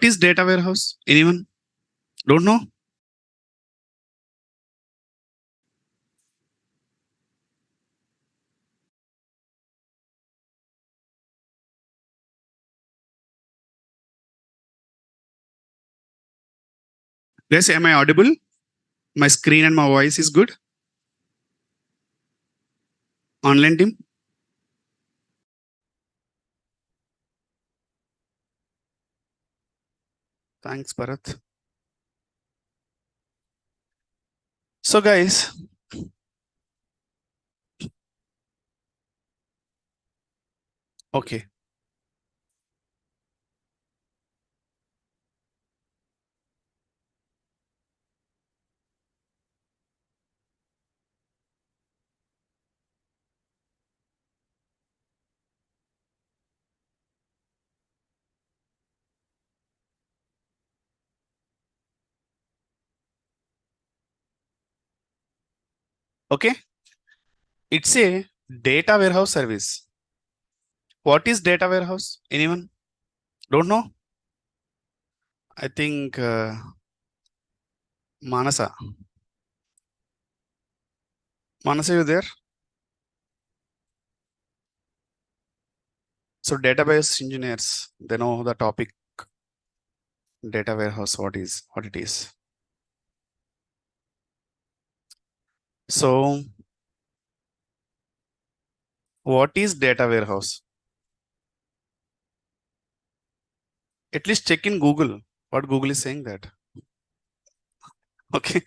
What is data warehouse? Anyone? Don't know? Yes, am I audible? My screen and my voice is good? Online team? Thanks, Bharat. So, guys, okay. Okay. It's a data warehouse service. What is data warehouse? Anyone? Don't know? I think Manasa. Manasa, you there? So, database engineers, they know the topic data warehouse, what it is. So, what is data warehouse? At least check in Google what Google is saying that. Okay.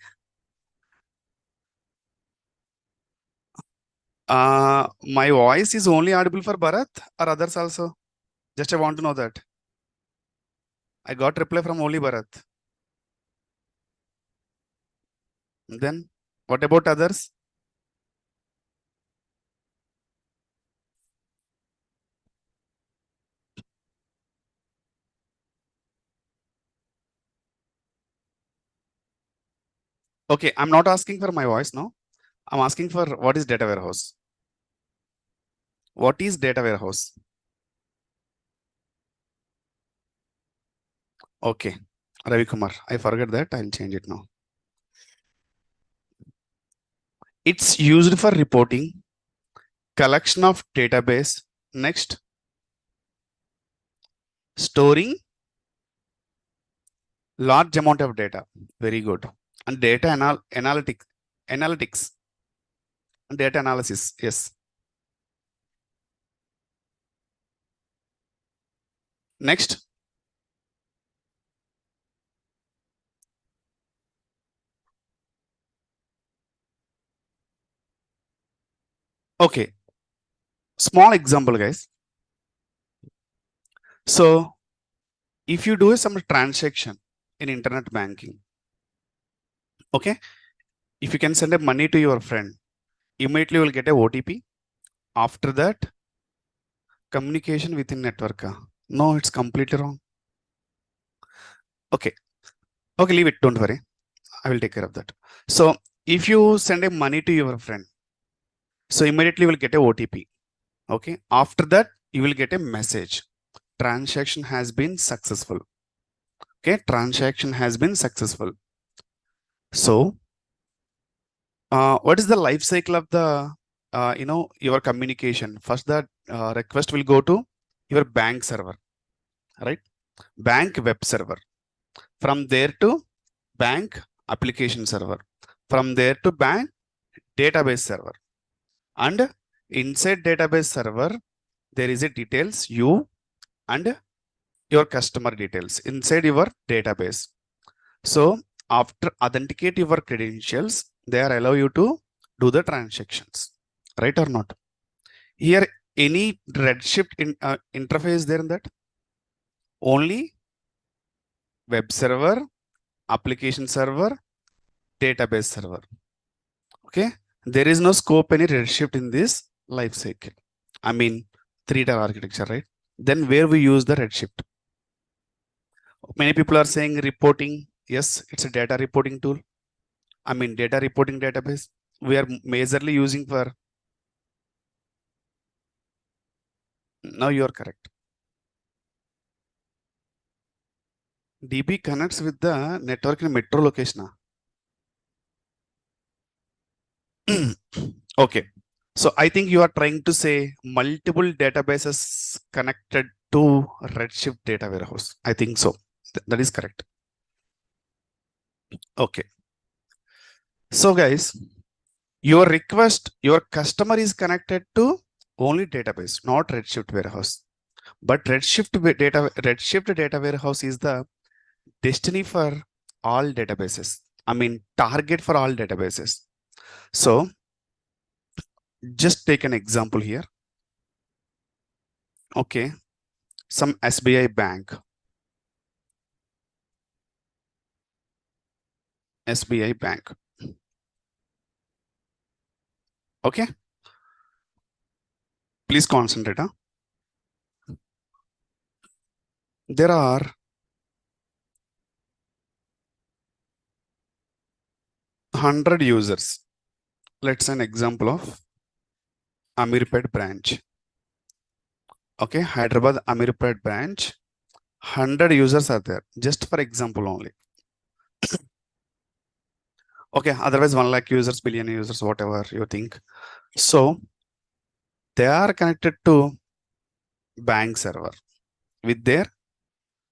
My voice is only audible for Bharat or others also? Just I want to know that. I got reply from only Bharat. Then what about others? Okay, I'm not asking for my voice now. I'm asking for what is data warehouse? What is data warehouse? Okay, Ravi Kumar. I forget that. I'll change it now. It's used for reporting, collection of database. Next, storing large amount of data. Very good. And data analytics, and data analysis. Yes. Next. Okay. Small example, guys. So if you do some transaction in internet banking, okay, if you can send a money to your friend, immediately you will get a OTP. After that, communication within network. No, it's completely wrong. Okay. Okay, leave it. Don't worry. I will take care of that. So if you send a money to your friend, so immediately you will get a OTP. Okay. After that, you will get a message. Transaction has been successful. Okay. Transaction has been successful. So what is the life cycle of the your communication? First, that request will go to your bank server, right? Bank web server. From there to bank application server. From there to bank database server. And inside database server, there is a details you and your customer details inside your database. So after authenticate your credentials, they are allow you to do the transactions, right or not? Here, any Redshift interface there in that? Only web server, application server, database server. Okay. There is no scope any Redshift in this life cycle. I mean, 3-tier architecture, right? Then where we use the Redshift? Many people are saying reporting. Yes, it's a data reporting tool. I mean, data reporting database. We are majorly using for. Now you are correct. DB connects with the network in metro location. Okay. So I think you are trying to say multiple databases connected to Redshift data warehouse. I think so. That is correct. Okay. So guys, your request, your customer is connected to only database, not Redshift warehouse. But Redshift data warehouse is the destiny for all databases. I mean, target for all databases. So just take an example here. Okay. Some SBI bank. SBI bank. Okay. Please concentrate. Huh? There are 100 users. Let's an example of Amirpet branch. Okay, Hyderabad Amirpet branch. 100 users are there. Just for example only. Okay, otherwise 1 lakh users, billion users, whatever you think. So they are connected to bank server with their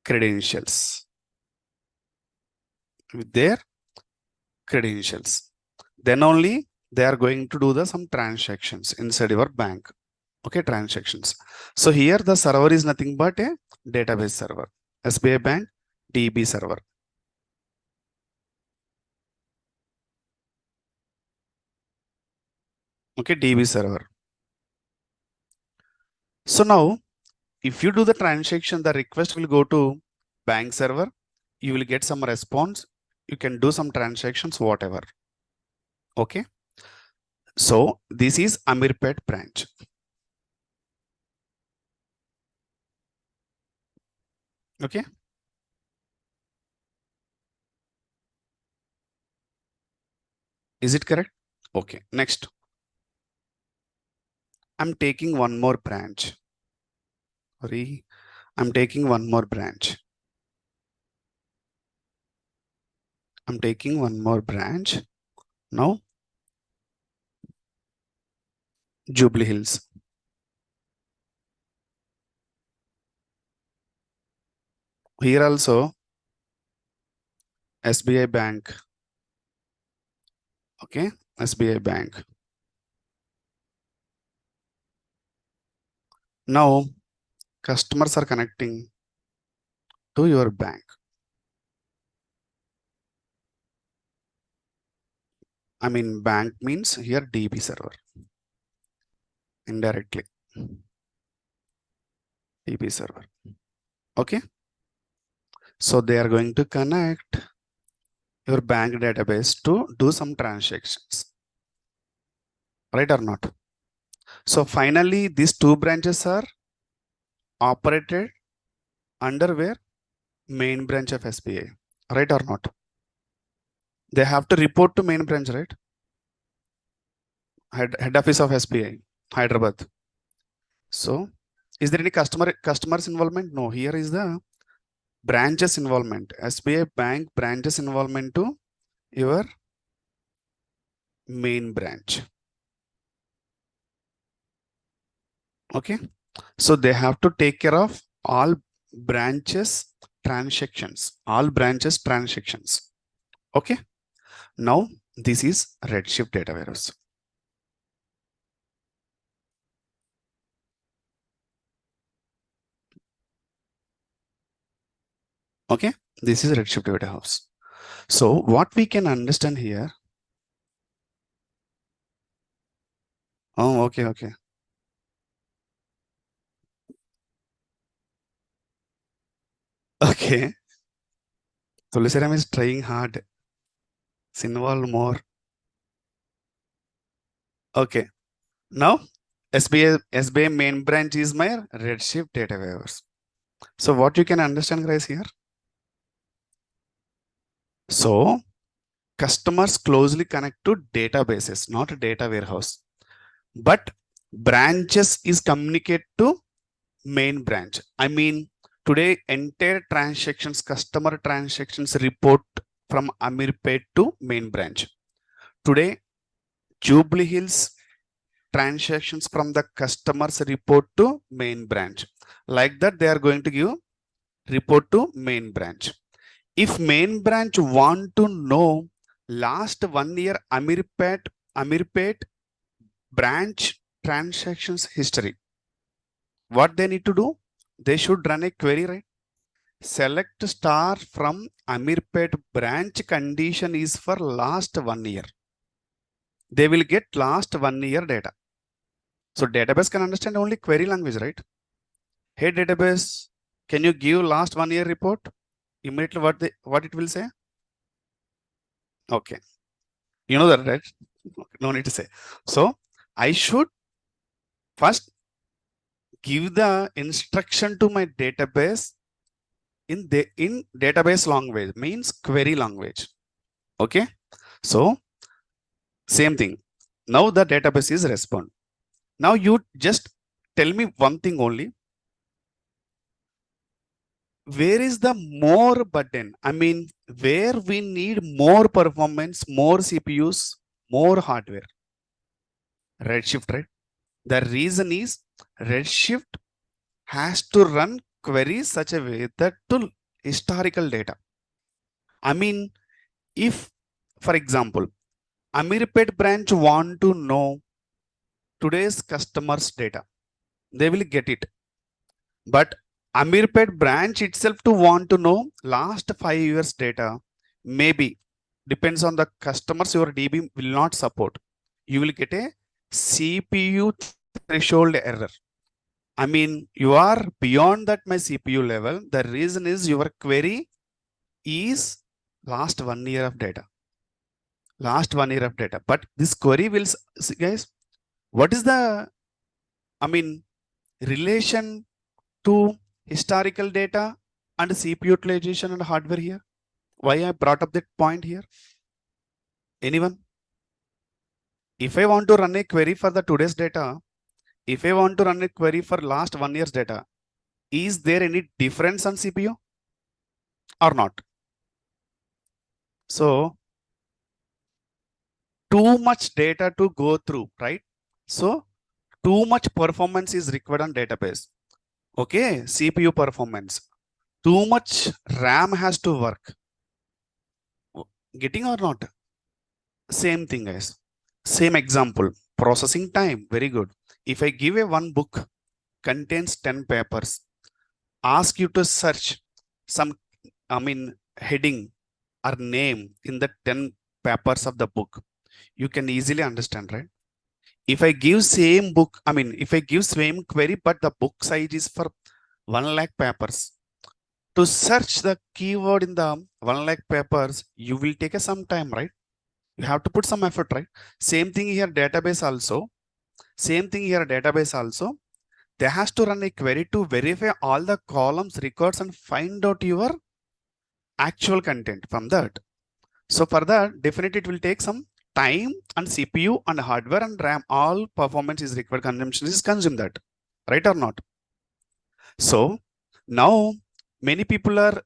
credentials. With their credentials. Then only they are going to do the some transactions inside your bank. Okay, transactions. So here the server is nothing but a database server. SBI Bank DB server. Okay, DB server. So now, if you do the transaction, the request will go to bank server. You will get some response. You can do some transactions, whatever. Okay. So this is Amirpet branch. Okay. Is it correct? Okay. Next. I'm taking one more branch. Sorry. I'm taking one more branch. I'm taking one more branch. Now, Jubilee Hills. Here also, SBI Bank. Okay. SBI Bank. Now, customers are connecting to your bank. I mean, bank means here DB server. Indirectly. DB server. Okay. So they are going to connect your bank database to do some transactions. Right or not? So finally, these two branches are operated under where? Main branch of SBI. Right or not? They have to report to main branch, right? Head office of SBI, Hyderabad. So is there any customers involvement? No, here is the branches involvement. SBI bank branches involvement to your main branch. Okay. So they have to take care of all branches transactions, all branches transactions. Okay. Now this is Redshift data warehouse. Okay. This is Redshift data house. So what we can understand here. Oh, okay. Okay. Okay. Tulsiram is trying hard. Involve more. Okay. Now SBI main branch is my Redshift data warehouse. So what you can understand guys here. So customers closely connect to databases, not a data warehouse. But branches is communicate to main branch. I mean, Today, entire transactions, customer transactions report from Amirpet to main branch. Today, Jubilee Hills transactions from the customers report to main branch. Like that, they are going to give report to main branch. If main branch want to know last 1 year Amirpet branch transactions history, what they need to do? They should run a query, right? Select star from Amirpet branch condition is for last 1 year. They will get last 1 year data. So database can understand only query language, right? Hey database, can you give last 1 year report? Immediately what it will say? Okay. You know that, right? No need to say. So I should first give the instruction to my database in database language, means query language. Okay. So same thing. Now the database is respond. Now you just tell me one thing only. Where is the more button? I mean, where we need more performance, more CPUs, more hardware? Redshift, right? The reason is Redshift has to run queries such a way that to historical data. I mean, if, for example, Amirpet branch want to know today's customers data, they will get it. But Amirpet branch itself to want to know last 5 years data, maybe depends on the customers your DB will not support. You will get a CPU threshold error. I mean, you are beyond that my CPU level. The reason is your query is last 1 year of data. Last 1 year of data. But this query will, guys, what is the, I mean, relation to historical data and CPU utilization and hardware here? Why I brought up that point here? Anyone? If I want to run a query for the today's data, if I want to run a query for last 1 year's data, is there any difference on CPU or not? So too much data to go through, right? So too much performance is required on database. Okay, CPU performance. Too much RAM has to work. Getting or not? Same thing, guys. Same example. Processing time, very good. If I give a one book contains 10 papers, ask you to search some, I mean, heading or name in the 10 papers of the book, you can easily understand, right? If I give same book, I mean, if I give same query, but the book size is for 1 lakh papers, to search the keyword in the 1 lakh papers, you will take some time, right? You have to put some effort, right? Same thing here, database also. Same thing here, database also. They has to run a query to verify all the columns, records, and find out your actual content from that. So for that, definitely it will take some time, and CPU and hardware and RAM, all performance is required, consumption is consumed that, right or not? So now many people are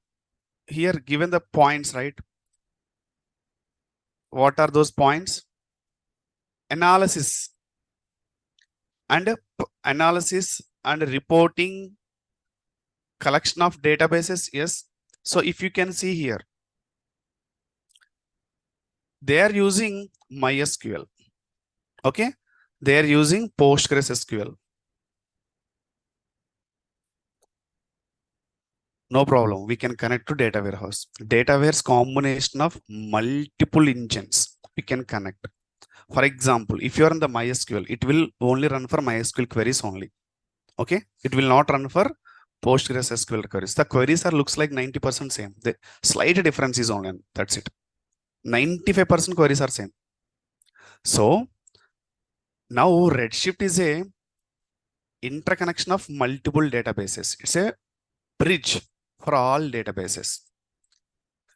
here given the points, right? What are those points? Analysis and reporting, collection of databases. Yes. So if you can see here, they are using MySQL. Okay. They are using PostgreSQL. No problem. We can connect to data warehouse. Data warehouse combination of multiple engines. We can connect. For example, if you are in the MySQL, it will only run for MySQL queries only. Okay. It will not run for PostgreSQL queries. The queries are looks like 90% same. The slight difference is only, that's it. 95% queries are same. So now Redshift is a interconnection of multiple databases. It's a bridge for all databases.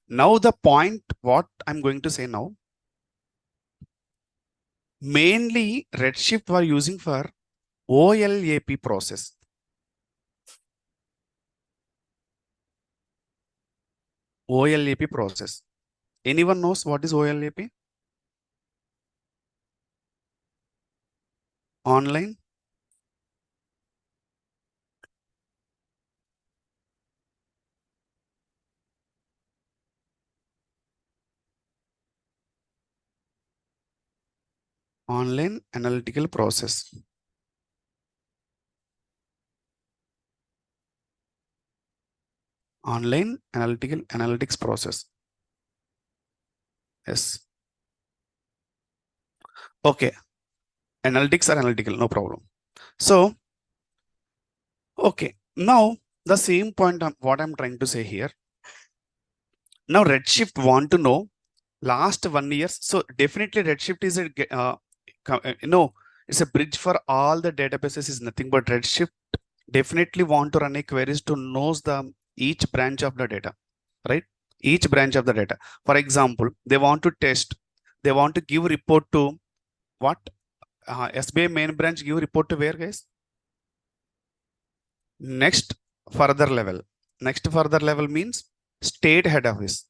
Now the point what I'm going to say now, mainly Redshift were using for OLAP process. OLAP process. Anyone knows what is OLAP? Online analytical process. Online analytics process. Yes. Okay. Analytics are analytical, no problem. So, okay. Now, the same point on what I'm trying to say here. Now, Redshift want to know last 1 year. So, definitely Redshift is a, it's a bridge for all the databases is nothing but Redshift definitely want to run a queries to knows the each branch of the data, right? Each branch of the data. For example, they want to test, they want to give report to what? SBI main branch give report to where, guys? Next further level. Next further level means state head office.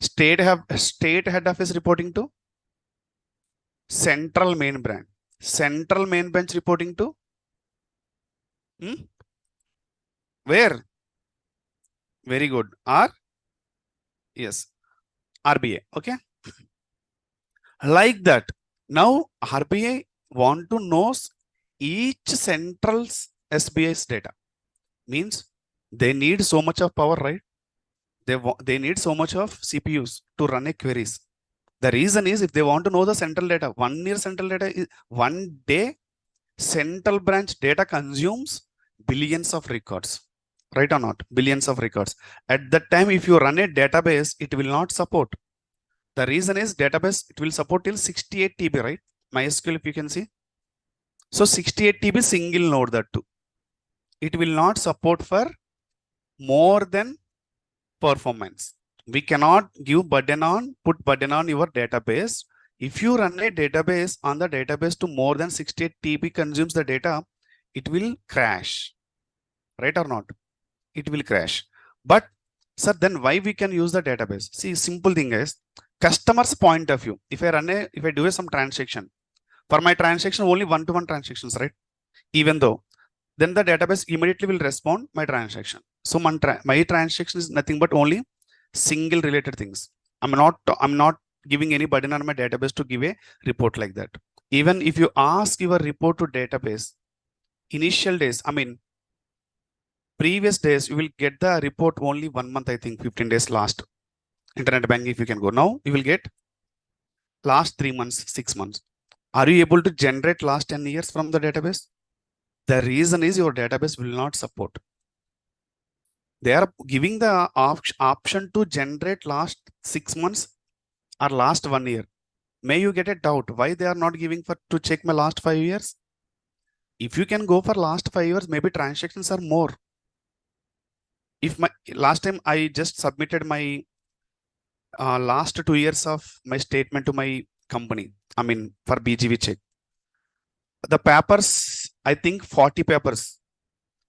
State head office reporting to central main branch. Central main branch reporting to where? Very good. Yes, RBI. Okay. Like that. Now RBI want to know each central's SBI's data. Means they need so much of power, right? They need so much of CPUs to run a queries. The reason is if they want to know the central data, 1 year central data is 1 day central branch data consumes billions of records, right or not? Billions of records. At that time, if you run a database, it will not support. The reason is database, it will support till 68 TB, right? MySQL, if you can see. So 68 TB single node that too. It will not support for more than performance. We cannot put burden on your database. If you run a database on the database to more than 68 TB consumes the data, it will crash, right or not? It will crash. But sir, then why we can use the database? See, simple thing is customer's point of view. If I do some transaction, for my transaction only one-to-one transactions, right? Even though then the database immediately will respond my transaction. So my transaction is nothing but only single related things. I'm not giving any burden on my database to give a report like that. Even if you ask your report to database, initial days, previous days, you will get the report only 1 month, I think 15 days last. Internet banking, if you can go now, you will get last 3 months, 6 months. Are you able to generate last 10 years from the database? The reason is your database will not support. They are giving the option to generate last 6 months or last 1 year. May you get a doubt why they are not giving to check my last 5 years? If you can go for last 5 years, maybe transactions are more. If my last time I just submitted my last 2 years of my statement to my company, for BGV check. The papers, I think 40 papers,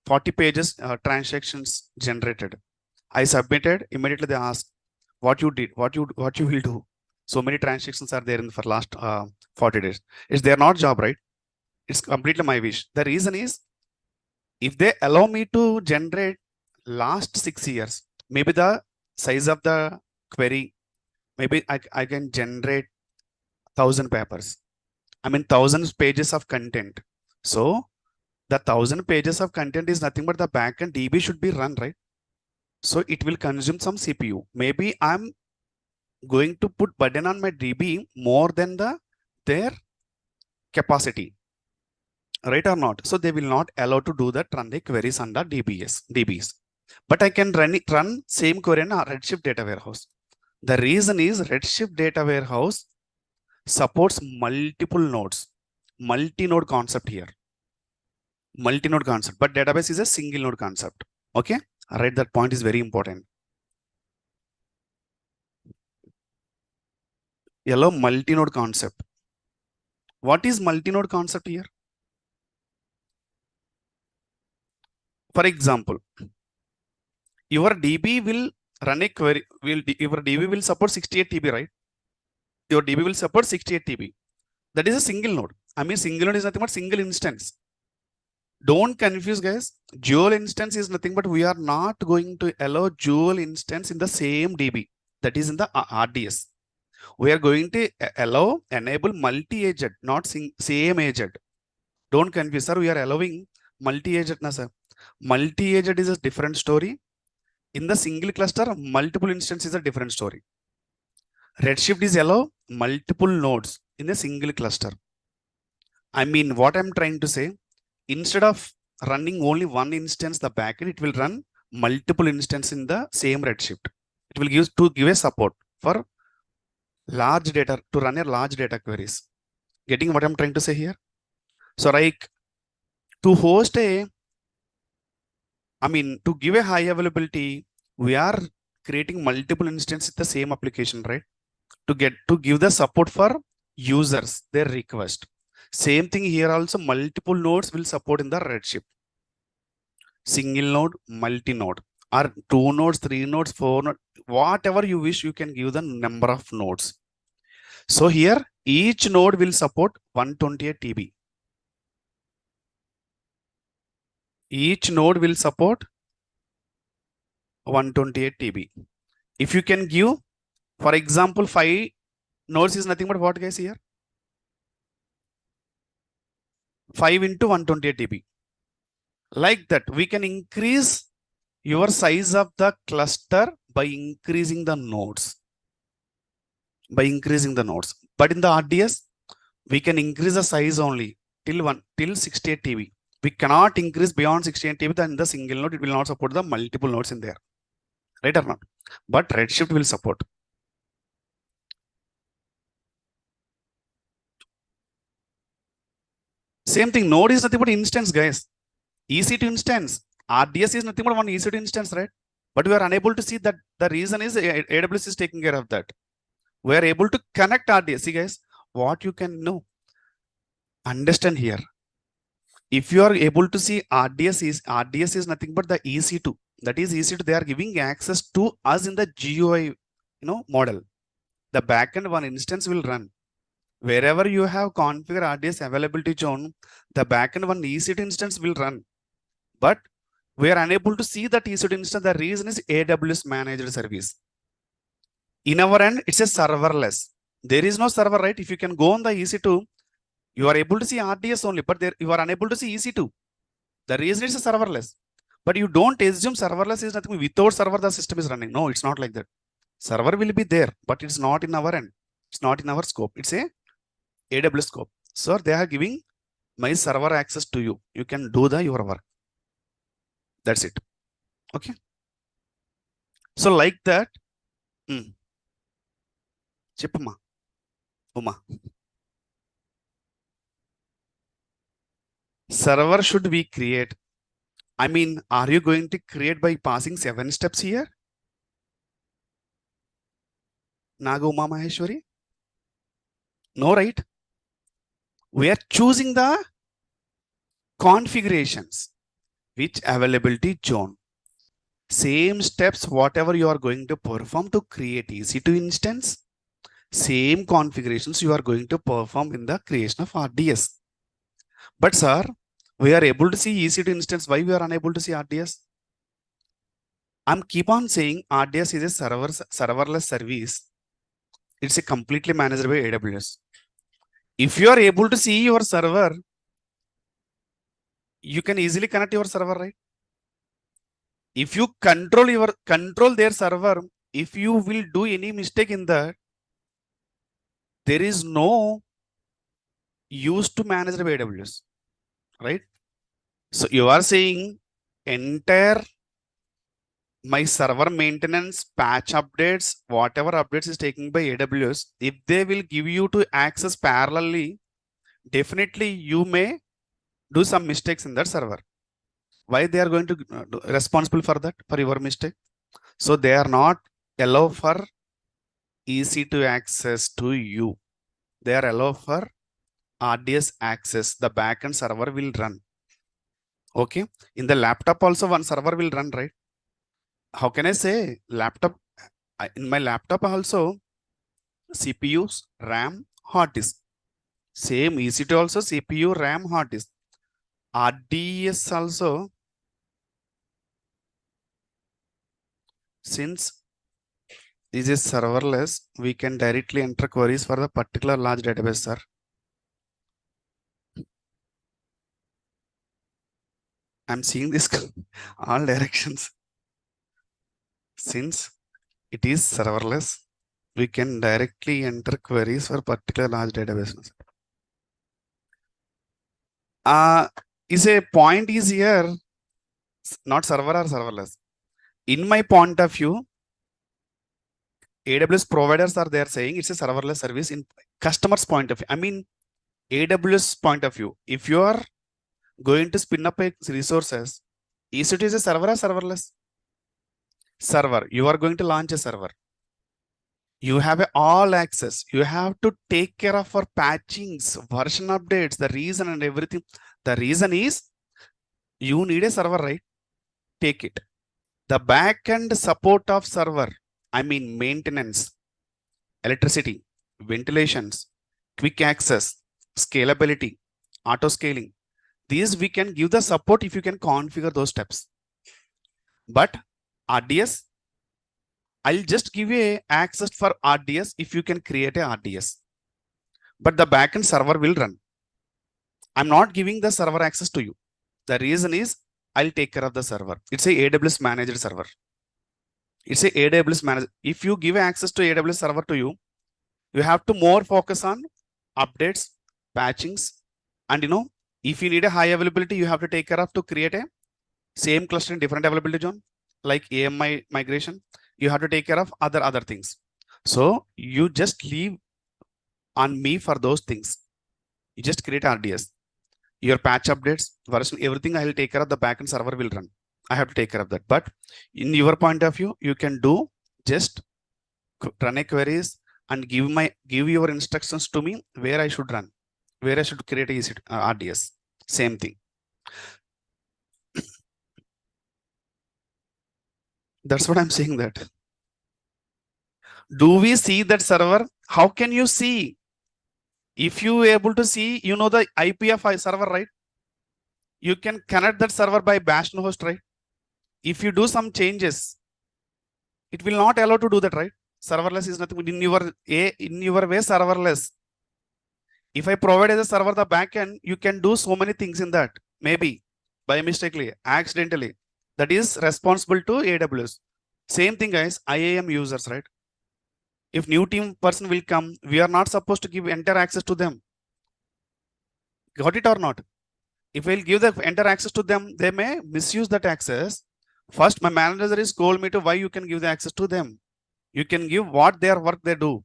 40 pages transactions generated. I submitted, immediately they asked what you did, what you will do. So many transactions are there for last 40 days. It's their not job, right? It's completely my wish. The reason is if they allow me to generate last 6 years, maybe the size of the query, maybe I can generate 1,000 papers. 1,000 pages of content. So the 1,000 pages of content is nothing but the backend DB should be run, right? So it will consume some CPU. Maybe I'm going to put burden on my DB more than their capacity, right or not? So they will not allow to do that, run the queries on the DBs. But I can run same query in a Redshift data warehouse. The reason is Redshift data warehouse supports multiple nodes, multi-node concept here. Multi-node concept, but database is a single node concept. Okay, all right, that point is very important. Yellow, multi-node concept. What is multi-node concept here? For example, your DB will run a query, your DB will support 68 TB, right? Your DB will support 68 TB. That is a single node. I mean, single node is nothing but single instance. Don't confuse, guys. Dual instance is nothing but we are not going to allow dual instance in the same DB. That is in the RDS. We are going to enable multi-agent, not same agent. Don't confuse, sir. We are allowing multi-agent, na sir. Multi-agent is a different story. In the single cluster, multiple instance is a different story. Redshift is allow multiple nodes in a single cluster. I mean, what I'm trying to say, instead of running only one instance, the backend, it will run multiple instances in the same Redshift. It will give a support for large data, to run a large data queries. Getting what I'm trying to say here? So like to host to give a high availability, we are creating multiple instances in the same application, right? To give the support for users, their request. Same thing here also, multiple nodes will support in the Redshift. Single node, multi-node, or 2 nodes, 3 nodes, 4 nodes, whatever you wish, you can give the number of nodes. So here, each node will support 128 TB. Each node will support 128 TB. If you can give, for example, 5 nodes is nothing but what, guys, here? 5 into 128 TB. Like that, we can increase your size of the cluster by increasing the nodes. But in the RDS, we can increase the size only till 68 TB. We cannot increase beyond 68 TB. Then the single node, it will not support the multiple nodes in there, right or not? But Redshift will support. Same thing, node is nothing but instance, guys. EC2 instance. RDS is nothing but one EC2 instance, right? But we are unable to see that. The reason is AWS is taking care of that. We are able to connect RDS. See, guys, what you can know, understand here. If you are able to see RDS is nothing but the EC2. That is EC2. They are giving access to us in the GUI, model. The backend one instance will run. Wherever you have configured RDS availability zone, the backend one EC2 instance will run. But we are unable to see that EC2 instance. The reason is AWS managed service. In our end, it's a serverless. There is no server, right? If you can go on the EC2, you are able to see RDS only, but there you are unable to see EC2. The reason is a serverless. But you don't assume serverless is nothing. Without server, the system is running. No, it's not like that. Server will be there, but it's not in our end. It's not in our scope. It's a AWS scope. So they are giving my server access to you. You can do your work. That's it. Okay. So like that. Chipma. Uma. Server should we create? I mean, are you going to create by passing 7 steps here? Naga Uma Maheshwari? No, right? We are choosing the configurations, which availability zone. Same steps, whatever you are going to perform to create EC2 instance, same configurations you are going to perform in the creation of RDS. But sir, we are able to see EC2 instance. Why we are unable to see RDS? I'm keep on saying RDS is a serverless service. It's a completely managed by AWS. If you are able to see your server, you can easily connect your server, right? If you control their server, if you will do any mistake in that, there is no use to manage by AWS, right? So you are saying entire my server maintenance, patch updates, whatever updates is taken by AWS, if they will give you to access parallelly, definitely you may do some mistakes in that server. Why they are going to responsible for that, for your mistake? So they are not allow for EC2 access to you. They are allow for RDS access. The backend server will run. Okay. In the laptop also one server will run, right? how can I say laptop? In my laptop also, CPUs, RAM, hard disk. Same EC2 also CPU, RAM, hard disk. RDS also, since this is serverless, we can directly enter queries for the particular large database, sir. I'm seeing this all directions. Since it is serverless, we can directly enter queries for particular large database. Is a point is here, not server or serverless. In my point of view, AWS providers are there saying it's a serverless service. In customer's point of view, I mean AWS point of view, if you are going to spin up a resources, is it is a server or serverless? Server. You are going to launch a server. You have a all access. You have to take care of for patchings, version updates, the reason and everything. The reason is you need a server, right? Take it. The backend support of server, I mean maintenance, electricity, ventilations, quick access, scalability, auto scaling. These we can give the support if you can configure those steps. But RDS, I'll just give you a access for RDS if you can create a RDS. But the backend server will run. I'm not giving the server access to you. The reason is I'll take care of the server. It's a AWS managed server. It's a AWS managed. If you give access to AWS server to you, you have to more focus on updates, patchings, and if you need a high availability, you have to take care of to create a same cluster in different availability zone, like AMI migration. You have to take care of other things. So you just leave on me for those things. You just create RDS. Your patch updates, version, everything I will take care of. The backend server will run. I have to take care of that. But in your point of view, you can do just run a queries and give your instructions to me where I should run, where I should create a RDS. Same thing. That's what I'm saying that. Do we see that server? How can you see? If you able to see, the IP of server, right? You can connect that server by bastion host, right? If you do some changes, it will not allow to do that, right? Serverless is nothing in your way serverless. If I provide as a server the backend, you can do so many things in that. Maybe by mistakenly, accidentally. That is responsible to AWS. Same thing, guys. IAM users, right? If new team person will come, we are not supposed to give entire access to them. Got it or not? If we'll give the entire access to them, they may misuse that access. First, my manager is told me to why you can give the access to them. You can give what their work they do.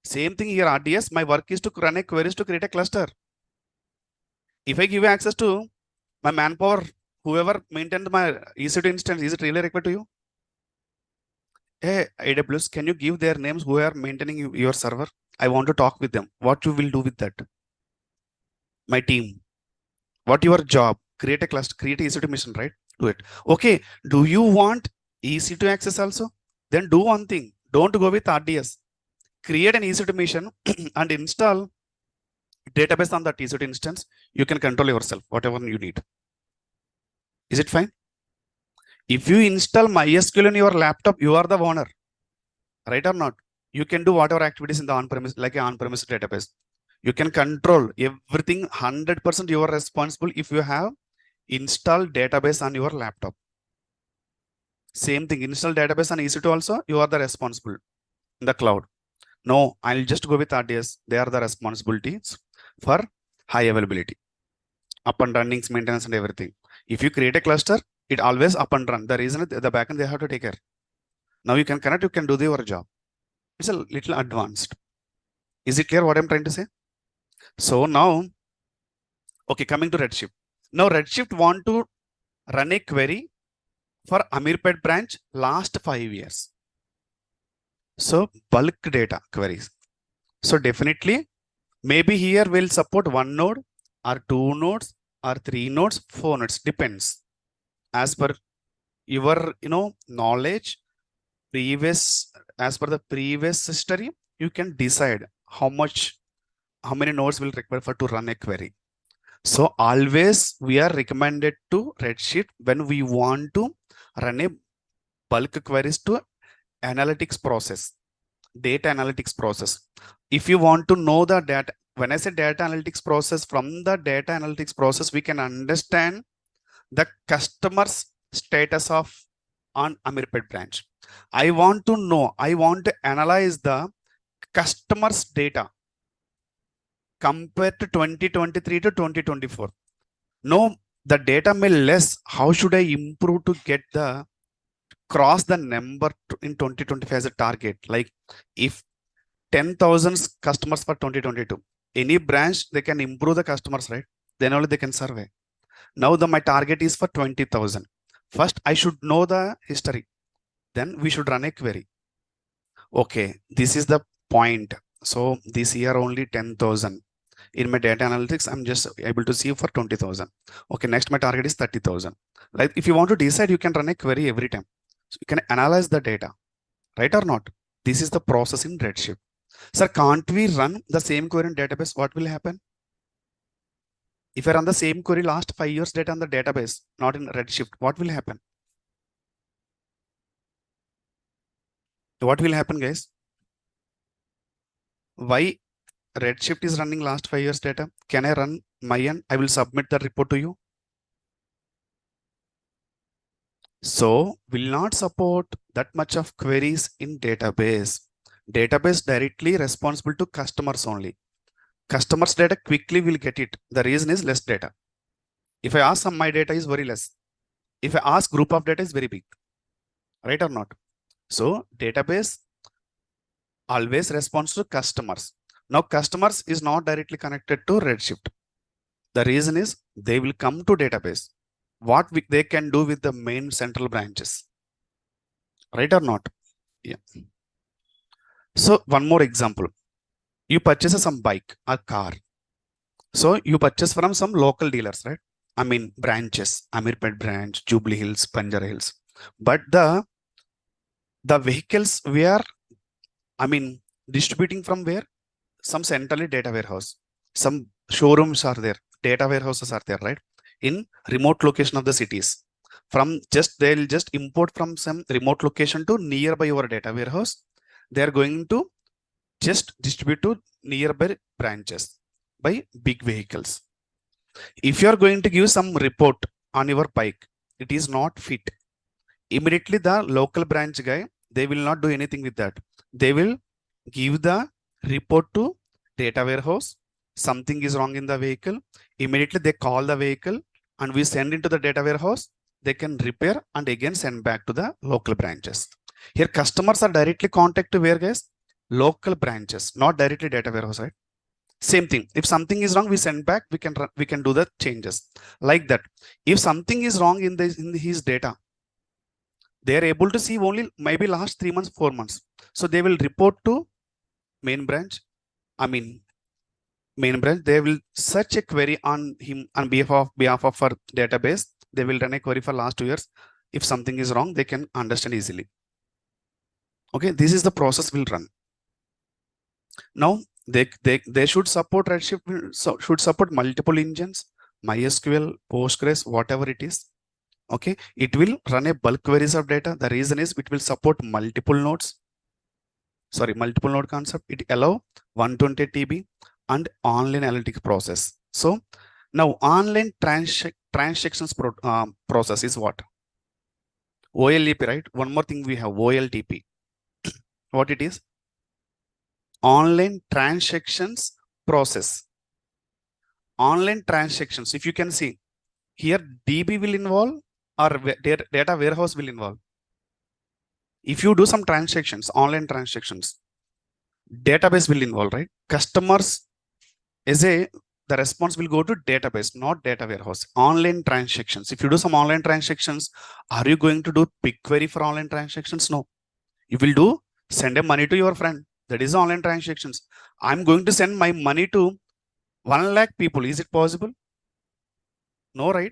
Same thing here, RDS. My work is to run a queries to create a cluster. If I give access to my manpower, whoever maintained my EC2 instance, is it really required to you? Hey, AWS, can you give their names who are maintaining your server? I want to talk with them. What you will do with that? My team. What your job? Create a cluster, create a EC2 mission, right? Do it. Okay. Do you want EC2 access also? Then do one thing. Don't go with RDS. Create an EC2 mission and install database on that EC2 instance. You can control yourself, whatever you need. Is it fine? If you install MySQL in your laptop, you are the owner, right or not? You can do whatever activities in the on-premise, like an on-premise database. You can control everything 100%. You are responsible if you have installed database on your laptop. Same thing, install database on EC2 also, you are the responsible in the cloud. No, I'll just go with RDS. They are the responsibilities for high availability, up and running, maintenance and everything. If you create a cluster, it always up and run. The reason is the backend they have to take care. Now you can connect, you can do your job. It's a little advanced. Is it clear what I'm trying to say? So now, okay, coming to Redshift. Now Redshift want to run a query for Amirpet branch last 5 years. So bulk data queries. So definitely, maybe here we'll support 1 node or 2 nodes or 3 nodes, 4 nodes, depends. As per your, knowledge, as per the previous history, you can decide how many nodes will require for to run a query. So always we are recommended to Redshift when we want to run a bulk queries to analytics process, data analytics process. If you want to know the data, when I say data analytics process, from the data analytics process, we can understand the customer's status of on Amirpet branch. I want to analyze the customer's data compared to 2023 to 2024. No, the data may less. How should I improve to get the cross the number in 2025 as a target? Like if 10,000 customers for 2022, any branch they can improve the customers, right? Then only they can survey. Now my target is for 20,000. First, I should know the history. Then we should run a query. Okay, this is the point. So this year only 10,000. In my data analytics, I'm just able to see for 20,000. Okay, next my target is 30,000. Like if you want to decide, you can run a query every time. So you can analyze the data, right or not? This is the process in Redshift. Sir, can't we run the same query in database? What will happen? If I run the same query last 5 years data on the database, not in Redshift, what will happen? What will happen, guys? Why Redshift is running last 5 years data? Can I run my end? I will submit the report to you. So will not support that much of queries in database. Database directly responsible to customers only. Customers data quickly will get it. The reason is less data. If I ask some, my data is very less. If I ask group of data is very big, right or not? So database always responds to customers. Now customers is not directly connected to Redshift. The reason is they will come to database. What they can do with the main central branches, right or not? Yeah. So one more example. You purchase some bike, a car. So you purchase from some local dealers, right? I mean branches, Amirpet branch, Jubilee Hills, Banjara Hills. But the vehicles we are, distributing from where? Some centrally data warehouse. Some showrooms are there, data warehouses are there, right? In remote location of the cities. They'll just import from some remote location to nearby your data warehouse. They're going to just distribute to nearby branches by big vehicles. If you are going to give some report on your bike, it is not fit. Immediately the local branch guy, they will not do anything with that. They will give the report to data warehouse. Something is wrong in the vehicle. Immediately they call the vehicle and we send into the data warehouse. They can repair and again send back to the local branches. Here customers are directly contacted where, guys? Local branches, not directly data warehouse, right? Same thing. If something is wrong, we send back. We can do the changes like that. If something is wrong in his data, they are able to see only maybe last 3 months, 4 months. So they will report to main branch. They will search a query on him on behalf of our database. They will run a query for last 2 years. If something is wrong, they can understand easily. Okay, this is the process will run. Now they should support Redshift, should support multiple engines, MySQL, Postgres, whatever it is. Okay, it will run a bulk queries of data. The reason is it will support multiple nodes. Sorry, multiple node concept. It allow 120 TB and online analytics process. So now online transactions process is what? OLTP, right? One more thing we have OLTP. What it is? Online transactions process. Online transactions. If you can see here, DB will involve or data warehouse will involve. If you do some transactions, online transactions, database will involve, right? Customers the response will go to database, not data warehouse. Online transactions. If you do some online transactions, are you going to do BigQuery for online transactions? No. You will do send a money to your friend. That is online transactions. I'm going to send my money to 1 lakh people. Is it possible? No, right?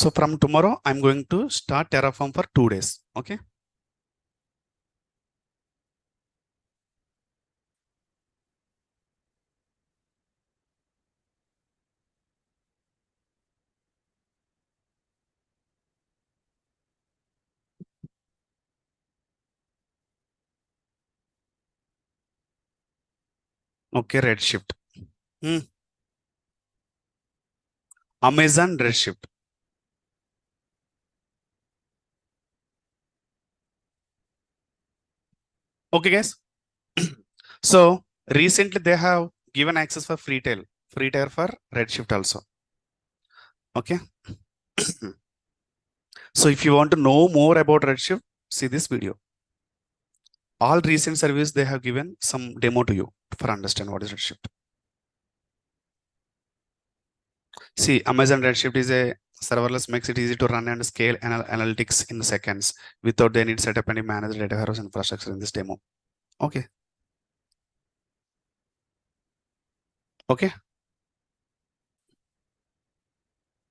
So from tomorrow, I'm going to start Terraform for 2 days. Okay. Okay, Redshift. Amazon Redshift. Okay, guys. So recently they have given access for free tier for Redshift also. Okay. So if you want to know more about Redshift, see this video. All recent service they have given some demo to you for understand what is Redshift. See, Amazon Redshift is a serverless, makes it easy to run and scale analytics in seconds without they need set up any managed data warehouse infrastructure in this demo. Okay. Okay.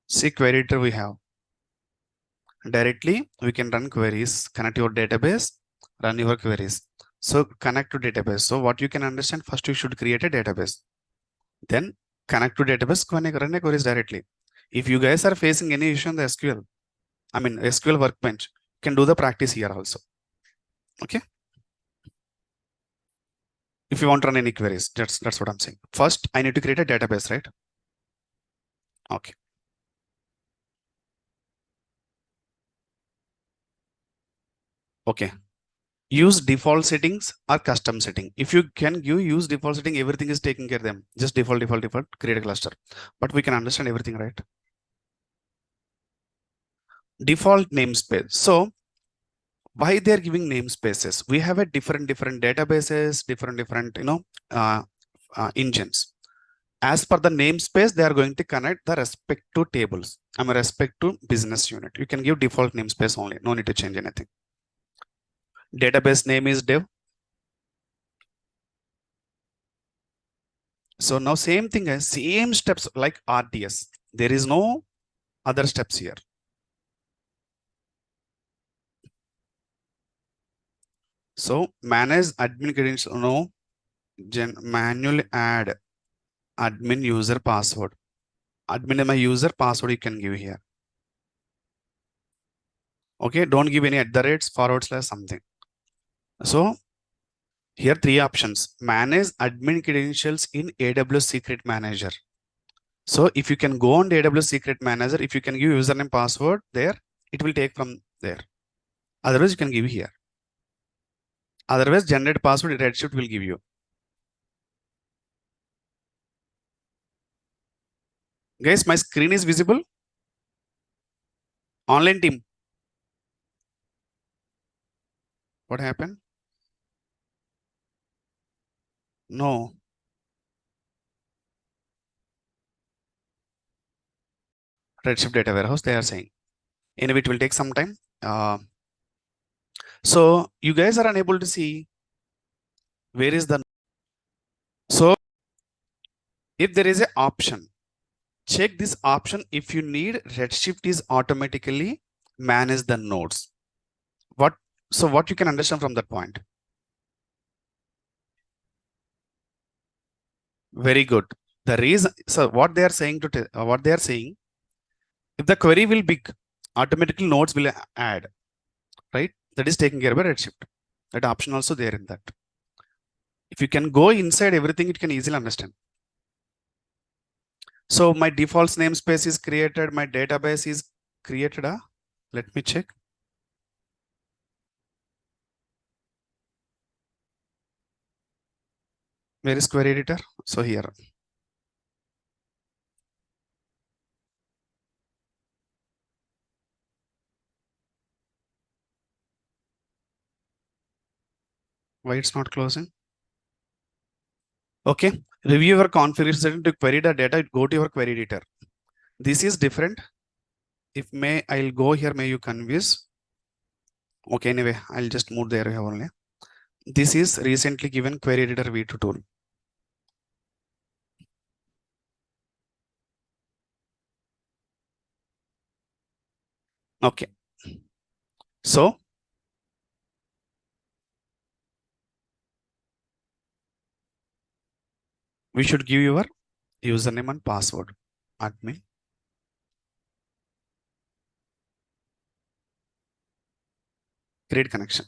See, query editor we have. Directly, we can run queries, connect your database, run your queries. So connect to database. So what you can understand, first you should create a database. Then connect to database, run a queries directly. If you guys are facing any issue on the SQL, I mean SQL workbench, you can do the practice here also. Okay. If you want to run any queries, that's what I'm saying. First, I need to create a database, right? Okay. Okay. Use default settings or custom setting. If you can use default setting, everything is taking care of them. Just default, create a cluster. But we can understand everything, right? Default namespace. So why they're giving namespaces? We have a different databases, different engines. As per the namespace, they are going to connect the respective tables. I'm a respect to business unit. You can give default namespace only. No need to change anything. Database name is dev. So now same thing as same steps like RDS. There is no other steps here. So manage admin credentials. No, manually add admin user password. Admin my user password you can give here. Okay, don't give any @ forward slash something. So here 3 options. Manage admin credentials in AWS Secret Manager. So if you can go on the AWS Secret Manager, if you can give username password there, it will take from there. Otherwise, you can give here. Otherwise, generate password Redshift will give you. Guys, my screen is visible. Online team. What happened? No. Redshift data warehouse, they are saying. Anyway, it will take some time. So you guys are unable to see where is the. So if there is an option, check this option. If you need, Redshift is automatically manage the nodes. What you can understand from that point? Very good. The reason, so what they are saying what they are saying, if the query will big, automatically nodes will add, right? That is taken care by Redshift. That option also there in that. If you can go inside everything, it can easily understand. So my defaults namespace is created. My database is created. Let me check. Where is query editor? So here. Why it's not closing? Okay. Review your configuration to query the data. Go to your query editor. This is different. If may, I'll go here. May you convince. Okay. Anyway, I'll just move there only. This is recently given query editor v2 tool. Okay. So we should give your username and password. Admin. Create connection.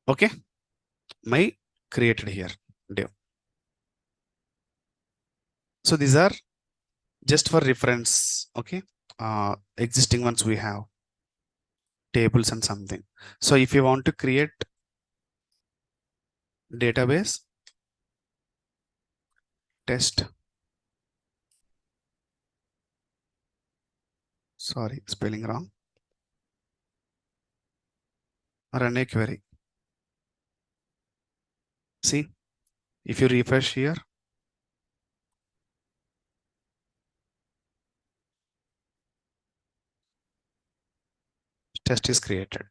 Okay. My created here. Dev. So these are just for reference. Okay. Existing ones we have tables and something. So if you want to create database test, sorry, spelling wrong, run a query. See, if you refresh here, test is created.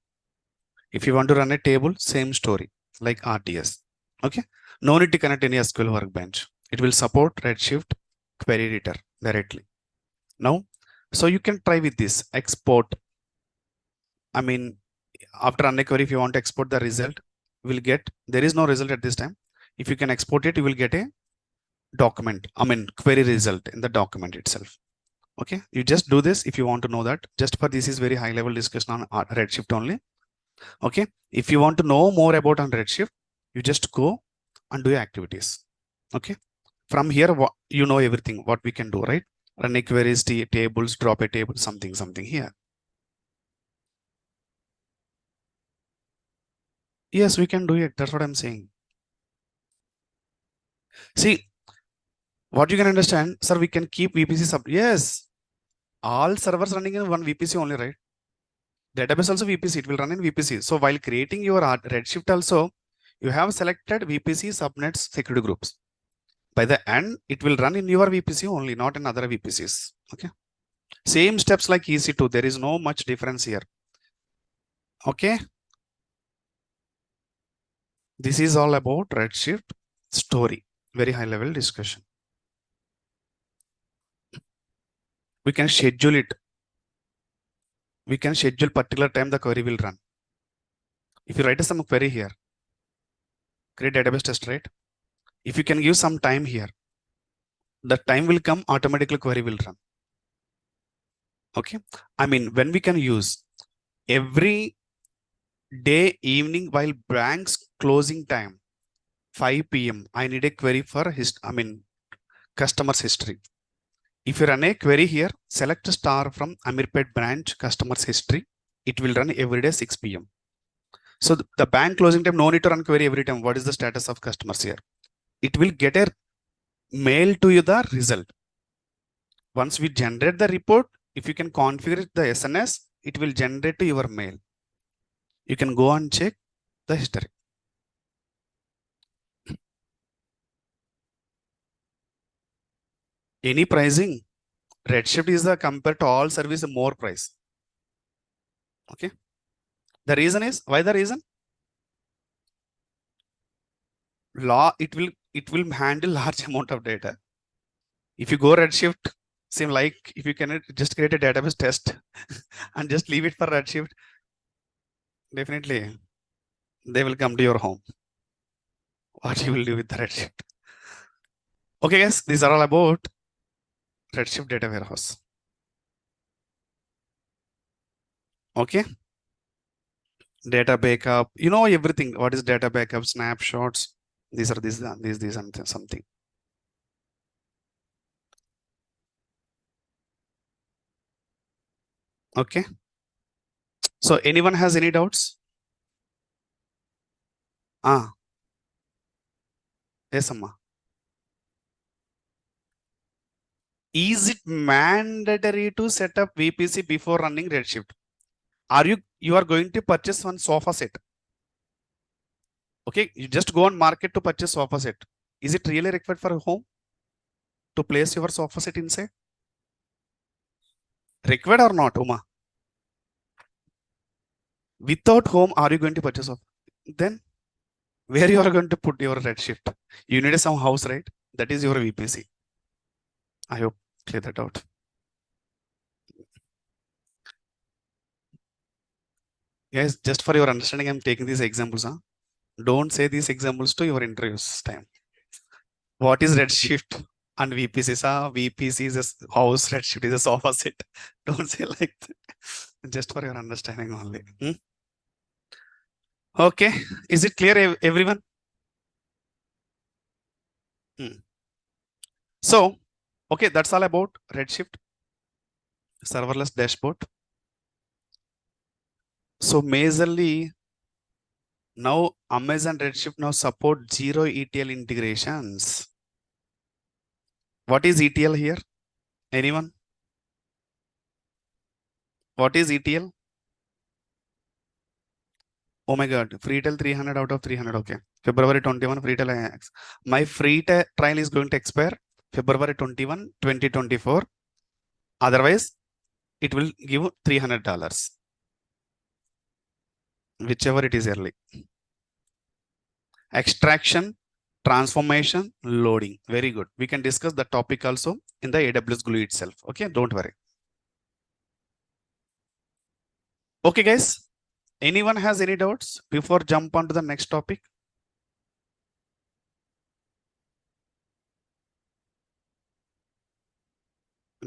If you want to run a table, same story like RTS. Okay. No need to connect any SQL workbench. It will support Redshift query editor directly. Now, so you can try with this export. I mean, after run a query, if you want to export the result, will get, there is no result at this time. If you can export it, you will get a document. I mean, query result in the document itself. Okay. You just do this if you want to know that. Just for this is very high level discussion on Redshift only. Okay. If you want to know more about on Redshift, you just go and do your activities. Okay. From here, you know everything what we can do, right? Run a queries, tables, drop a table, something here. Yes, we can do it. That's what I'm saying. See, what you can understand, sir, we can keep VPC sub. Yes, all servers running in one VPC only, right? Database also VPC, it will run in VPC. So while creating your Redshift also, you have selected VPC subnets security groups. By the end, it will run in your VPC only, not in other VPCs. Okay. Same steps like EC2. There is no much difference here. Okay. This is all about Redshift story. Very high level discussion. We can schedule it. We can schedule particular time the query will run. If you write some query here, create database test, right? If you can give some time here, the time will come, automatically query will run. Okay. I mean, when we can use every day evening while bank's closing time, 5 p.m. I need a query for customer's history. If you run a query here, select star from Amirpet branch customer's history. It will run every day 6 p.m. So the bank closing time, no need to run query every time. What is the status of customers here? It will get a mail to you the result. Once we generate the report, if you can configure the SNS, it will generate to your mail. You can go and check the history. Any pricing, Redshift is the compared to all service more price. Okay. The reason is, why the reason? It will handle large amount of data. If you go Redshift, same like if you can just create a database test and just leave it for Redshift, definitely they will come to your home. What you will do with the Redshift? Okay, guys, these are all about Redshift data warehouse. Okay. Data backup, you know everything. What is data backup, snapshots? These are these and something. Okay. So anyone has any doubts? Yes, Amma. Is it mandatory to set up VPC before running Redshift? You are going to purchase one sofa set? Okay, you just go on market to purchase sofa set. Is it really required for a home to place your sofa set inside? Required or not, Uma? Without home, are you going to purchase sofa? Then where you are going to put your Redshift? You need some house, right? That is your VPC. I hope clear that out. Guys, just for your understanding, I'm taking these examples. Huh? Don't say these examples to your interviews time. What is Redshift and VPC? VPC is a house, Redshift is a sofa set. Don't say like that. Just for your understanding only. Okay, is it clear, everyone? So, okay, that's all about Redshift serverless dashboard. So majorly now Amazon Redshift now support zero ETL integrations. What is ETL here? Anyone? What is ETL? Oh my God, free trial 300 out of 300. Okay. February 21, free trial. My free trial is going to expire February 21, 2024. Otherwise, it will give $300, whichever it is early. Extraction, transformation, loading. Very good. We can discuss the topic also in the AWS Glue itself. Okay, don't worry. Okay, guys. Anyone has any doubts before jump on to the next topic?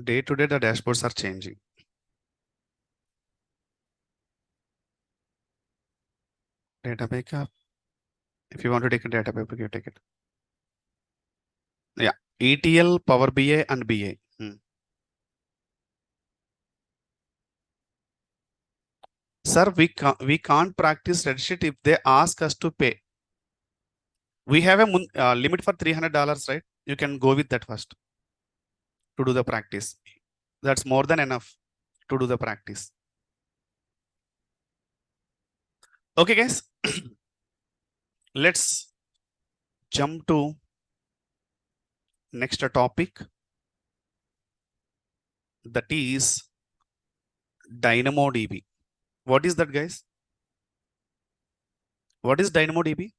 Day to day, the dashboards are changing. Data backup. If you want to take a data backup, you take it. Yeah. ETL, Power BI, and BA. Sir, we can't practice Redshift if they ask us to pay. We have a limit for $300, right? You can go with that first to do the practice. That's more than enough to do the practice. Okay, guys. Let's jump to next topic. That is DynamoDB. What is that, guys? What is DynamoDB?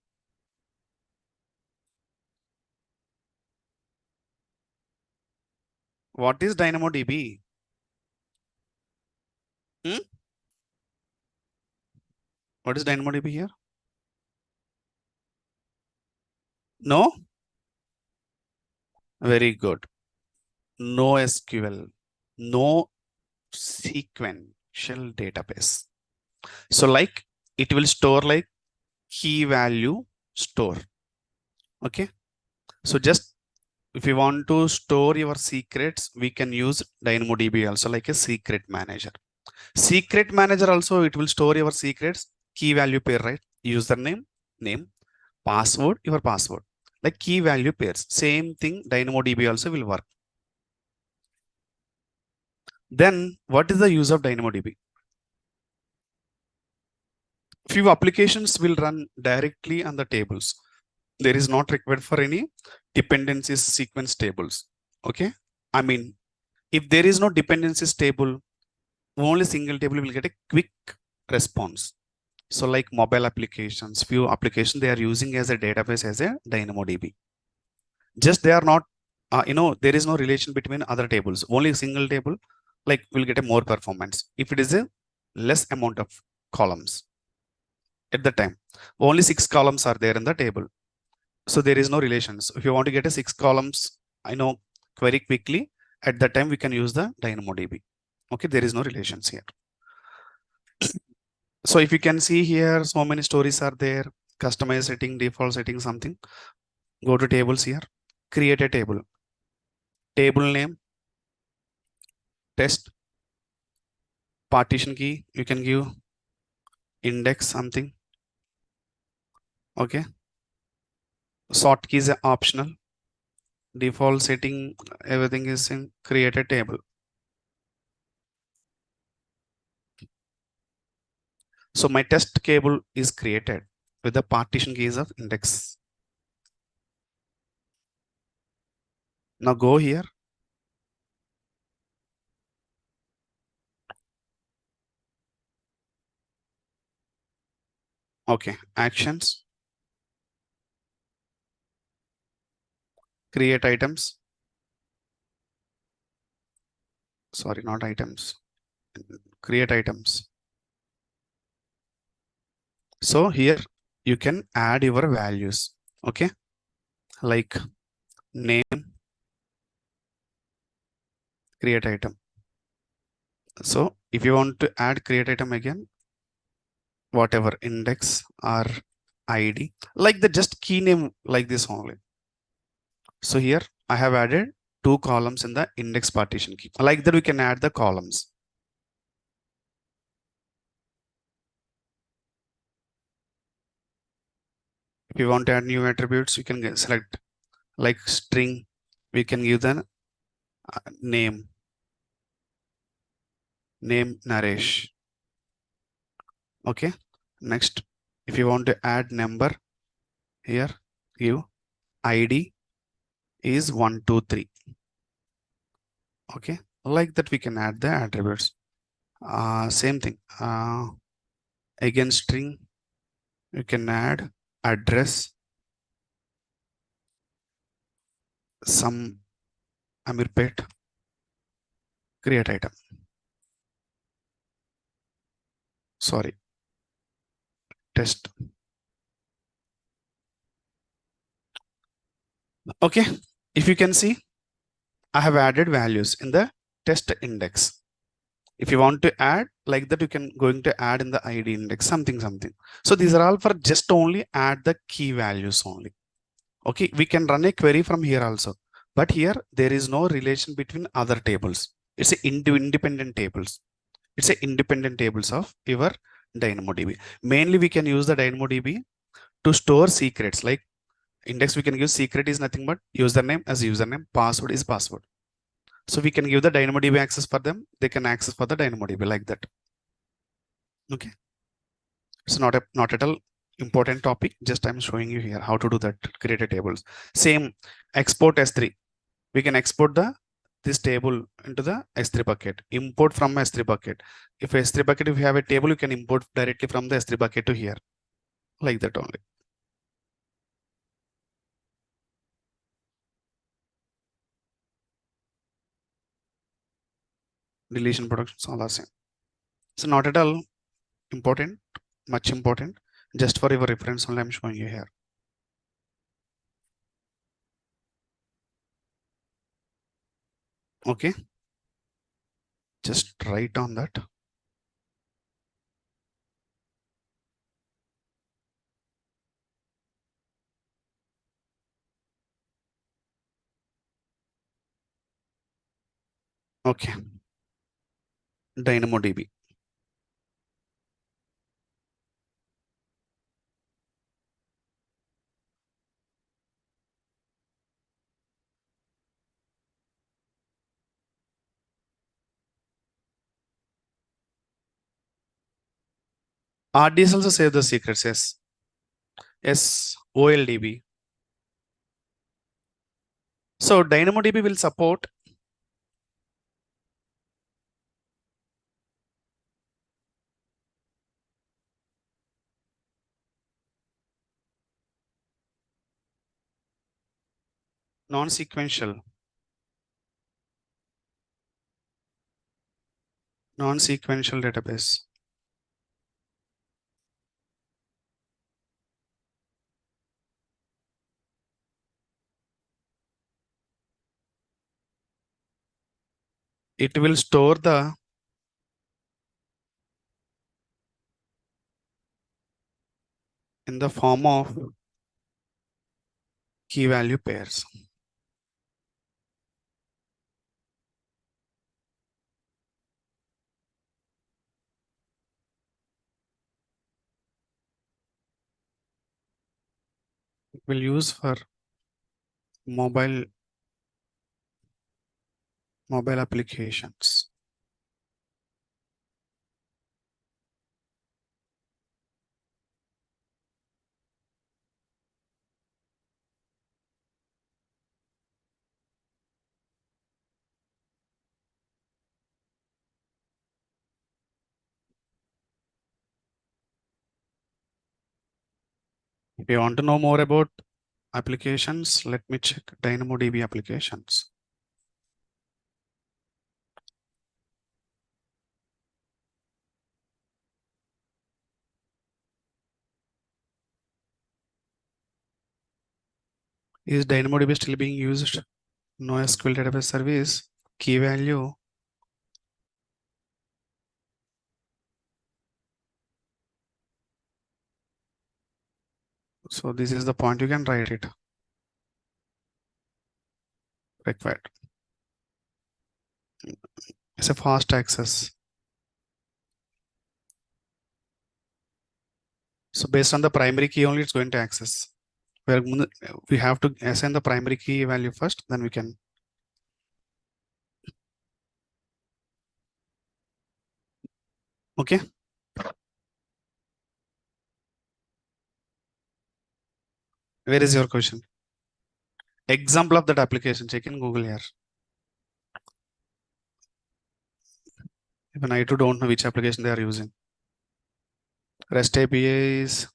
What is DynamoDB? What is DynamoDB here? No? Very good. No SQL. No sequential database. So like it will store like key value store. Okay. So just if you want to store your secrets, we can use DynamoDB also like a secret manager. Secret manager also, it will store your secrets, key value pair, right? Username, name, password, your password, like key value pairs. Same thing, DynamoDB also will work. Then what is the use of DynamoDB? Few applications will run directly on the tables. There is not required for any dependencies sequence tables. Okay. I mean, if there is no dependencies table, only single table will get a quick response. So like mobile applications, few applications, they are using as a database as a DynamoDB. Just they are not, there is no relation between other tables. Only single table, like will get a more performance. If it is a less amount of columns at the time, only 6 columns are there in the table. So there is no relations. If you want to get a 6 columns, query quickly, at that time we can use the DynamoDB. Okay, there is no relations here. So if you can see here, so many stories are there. Customize setting, default setting, something. Go to tables here. Create a table. Table name, test, partition key. You can give index something. Okay. Sort keys are optional. Default setting, everything is in create a table. So my test table is created with the partition keys of index. Now go here. Okay, actions. create items. Sorry, not items. Create items. So here you can add your values. Okay, like name, create item. So if you want to add create item again, whatever index or ID, like the just key name like this only. So here I have added two columns in the index partition key. Like that we can add the columns. If you want to add new attributes, you can select like string. We can give the name Naresh. Okay. Next, if you want to add number here, give ID is 123. Okay. Like that we can add the attributes. Same thing. Again string, you can add address, some Amirpet, create item. Sorry, test. Okay. If you can see, I have added values in the test index. If you want to add like that, you can going to add in the ID index, something. So these are all for just only add the key values only. Okay, we can run a query from here also, but here there is no relation between other tables. It's a independent tables. It's a independent tables of your DynamoDB. Mainly we can use the DynamoDB to store secrets. Like index, we can use secret is nothing but username as username, password is password. So we can give the DynamoDB access for them. They can access for the DynamoDB like that. Okay. It's not at all important topic. Just I'm showing you here how to do that. Create a tables. Same export S3. We can export this table into the S3 bucket. Import from S3 bucket. If S3 bucket, if you have a table, you can import directly from the S3 bucket to here. Like that only. Deletion productions all are same. So not at all important, much important. Just for your reference only I'm showing you here. Okay. Just write on that. Okay. DynamoDB. RDS also save the secrets. Yes. Yes. OLDB. So DynamoDB will support non-sequential database. It will store the in the form of key value pairs. It will use for mobile applications. If you want to know more about applications. Let me check DynamoDB applications. Is DynamoDB still being used? NoSQL database service, key value. So this is the point, you can write it. Required. It's a fast access. So based on the primary key only, it's going to access. We have to assign the primary key value first, then we can. Okay. Where is your question? Example of that application, check in Google here. Even I too don't know which application they are using. REST APIs,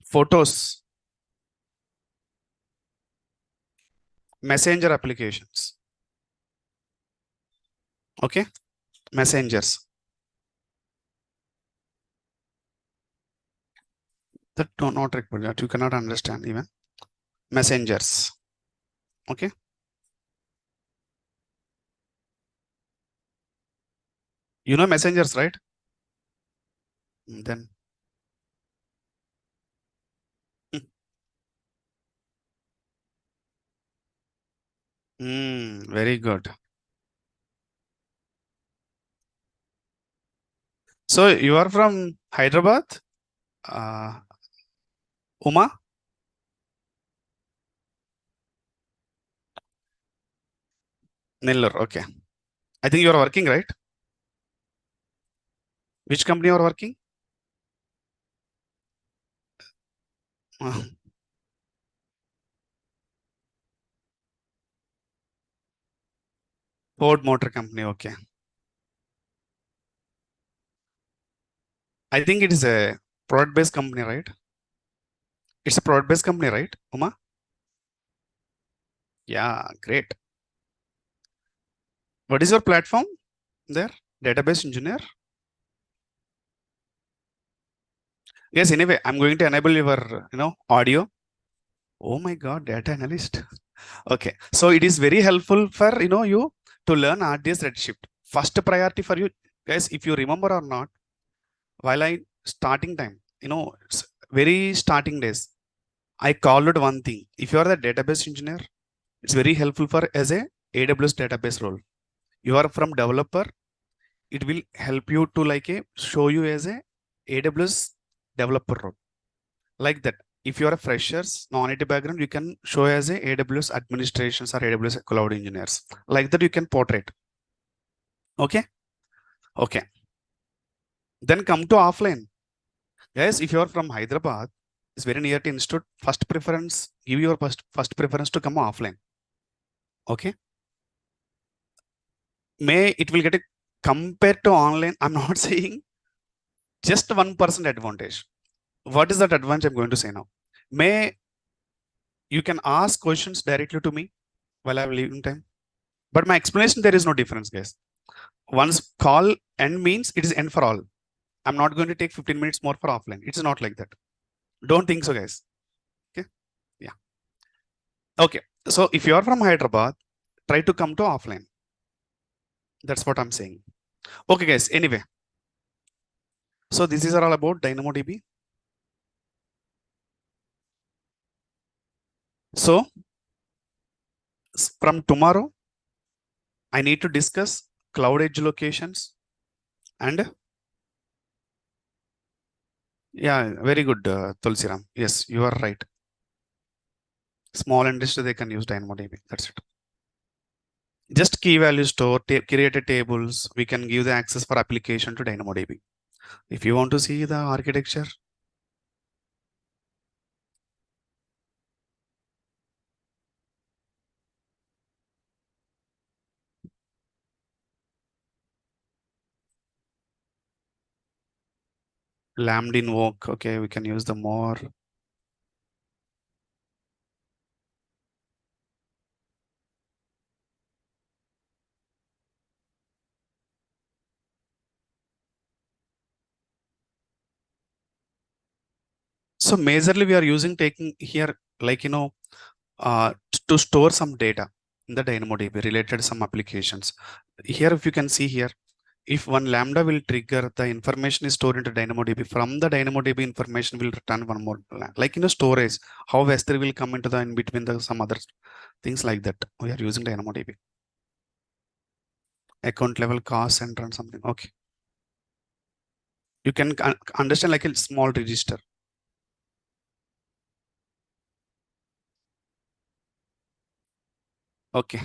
photos, messenger applications. Okay, messengers. That do not require that. You cannot understand even. Messengers. Okay. You know messengers, right? Then. Very good. So you are from Hyderabad, Uma? Nellore. Okay. I think you are working, right? Which company you are working? Ford Motor Company. Okay. I think it is a product-based company, right? It's a product-based company, right, Uma? Yeah, great. What is your platform there? Database engineer? Yes, anyway, I'm going to enable your, audio. Oh my God, data analyst. Okay, so it is very helpful for, you to learn RDS Redshift. First priority for you, guys, if you remember or not, while I starting time, very starting days, I called it one thing. If you are the database engineer, it's very helpful for as a AWS database role. You are from developer, it will help you to show you as a AWS developer role. Like that. If you are a freshers, non-IT background, you can show as a AWS administrations or AWS cloud engineers. Like that, you can portrait. Okay. Okay. Then come to offline. Guys, if you are from Hyderabad, it's very near to institute. First preference, give your first preference to come offline. Okay. May it will get a compared to online. I'm not saying just 1% advantage. What is that advantage I'm going to say now? May you can ask questions directly to me while I'm leaving time. But my explanation, there is no difference, guys. Once call end means it is end for all. I'm not going to take 15 minutes more for offline. It's not like that. Don't think so, guys. Okay. Yeah. Okay. So if you are from Hyderabad, try to come to offline. That's what I'm saying. Okay, guys. Anyway. So this is all about DynamoDB. So from tomorrow, I need to discuss cloud edge locations and yeah, very good, Tulsiram. Yes, you are right. Small industry, they can use DynamoDB. That's it. Just key value store, create a tables. We can give the access for application to DynamoDB. If you want to see the architecture, Lambda invoke. Okay, we can use the more. So majorly we are using taking here, like, to store some data in the DynamoDB related some applications. Here, if you can see here, if one lambda will trigger, the information is stored into DynamoDB. From the DynamoDB information will return one more, like storage, how S3 will come into the in between the some other things like that. We are using DynamoDB. Account level cost center and something. Okay. You can understand like a small register. Okay.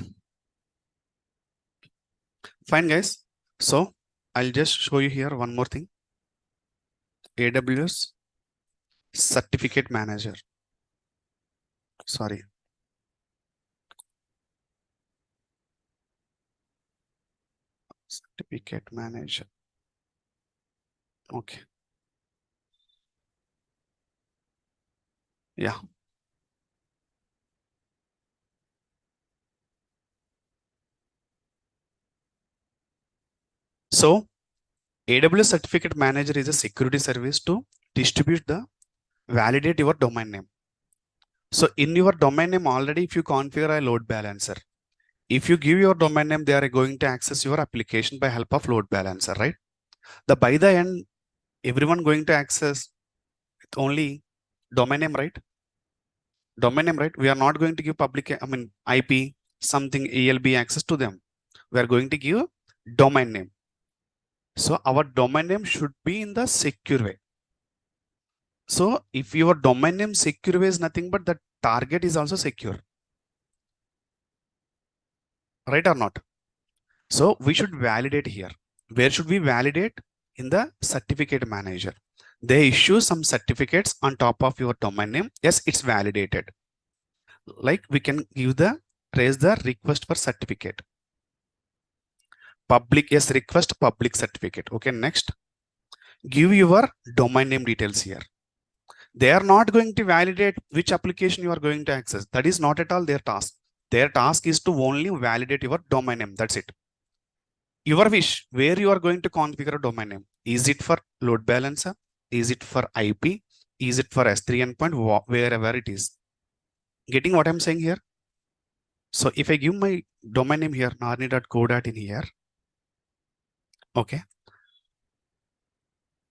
Fine, guys. So I'll just show you here one more thing. AWS certificate manager. Sorry. Certificate manager. Okay. Yeah. So AWS certificate manager is a security service to distribute the validate your domain name. So in your domain name already, if you configure a load balancer, if you give your domain name, they are going to access your application by help of load balancer, right? By the end, everyone going to access only domain name, right? Domain name, right? We are not going to give public, IP, something ELB access to them. We are going to give domain name. So our domain name should be in the secure way. So if your domain name secure way is nothing but the target is also secure, right or not? So we should validate here. Where should we validate? In the certificate manager. They issue some certificates on top of your domain name. Yes, it's validated. Like we can give raise the request for certificate. Public, yes, request public certificate. Okay, next. Give your domain name details here. They are not going to validate which application you are going to access. That is not at all their task. Their task is to only validate your domain name. That's it. Your wish, where you are going to configure a domain name. Is it for load balancer? Is it for IP? Is it for S3 endpoint? Wherever it is. Getting what I'm saying here? So if I give my domain name here, narni.co.in here. Okay.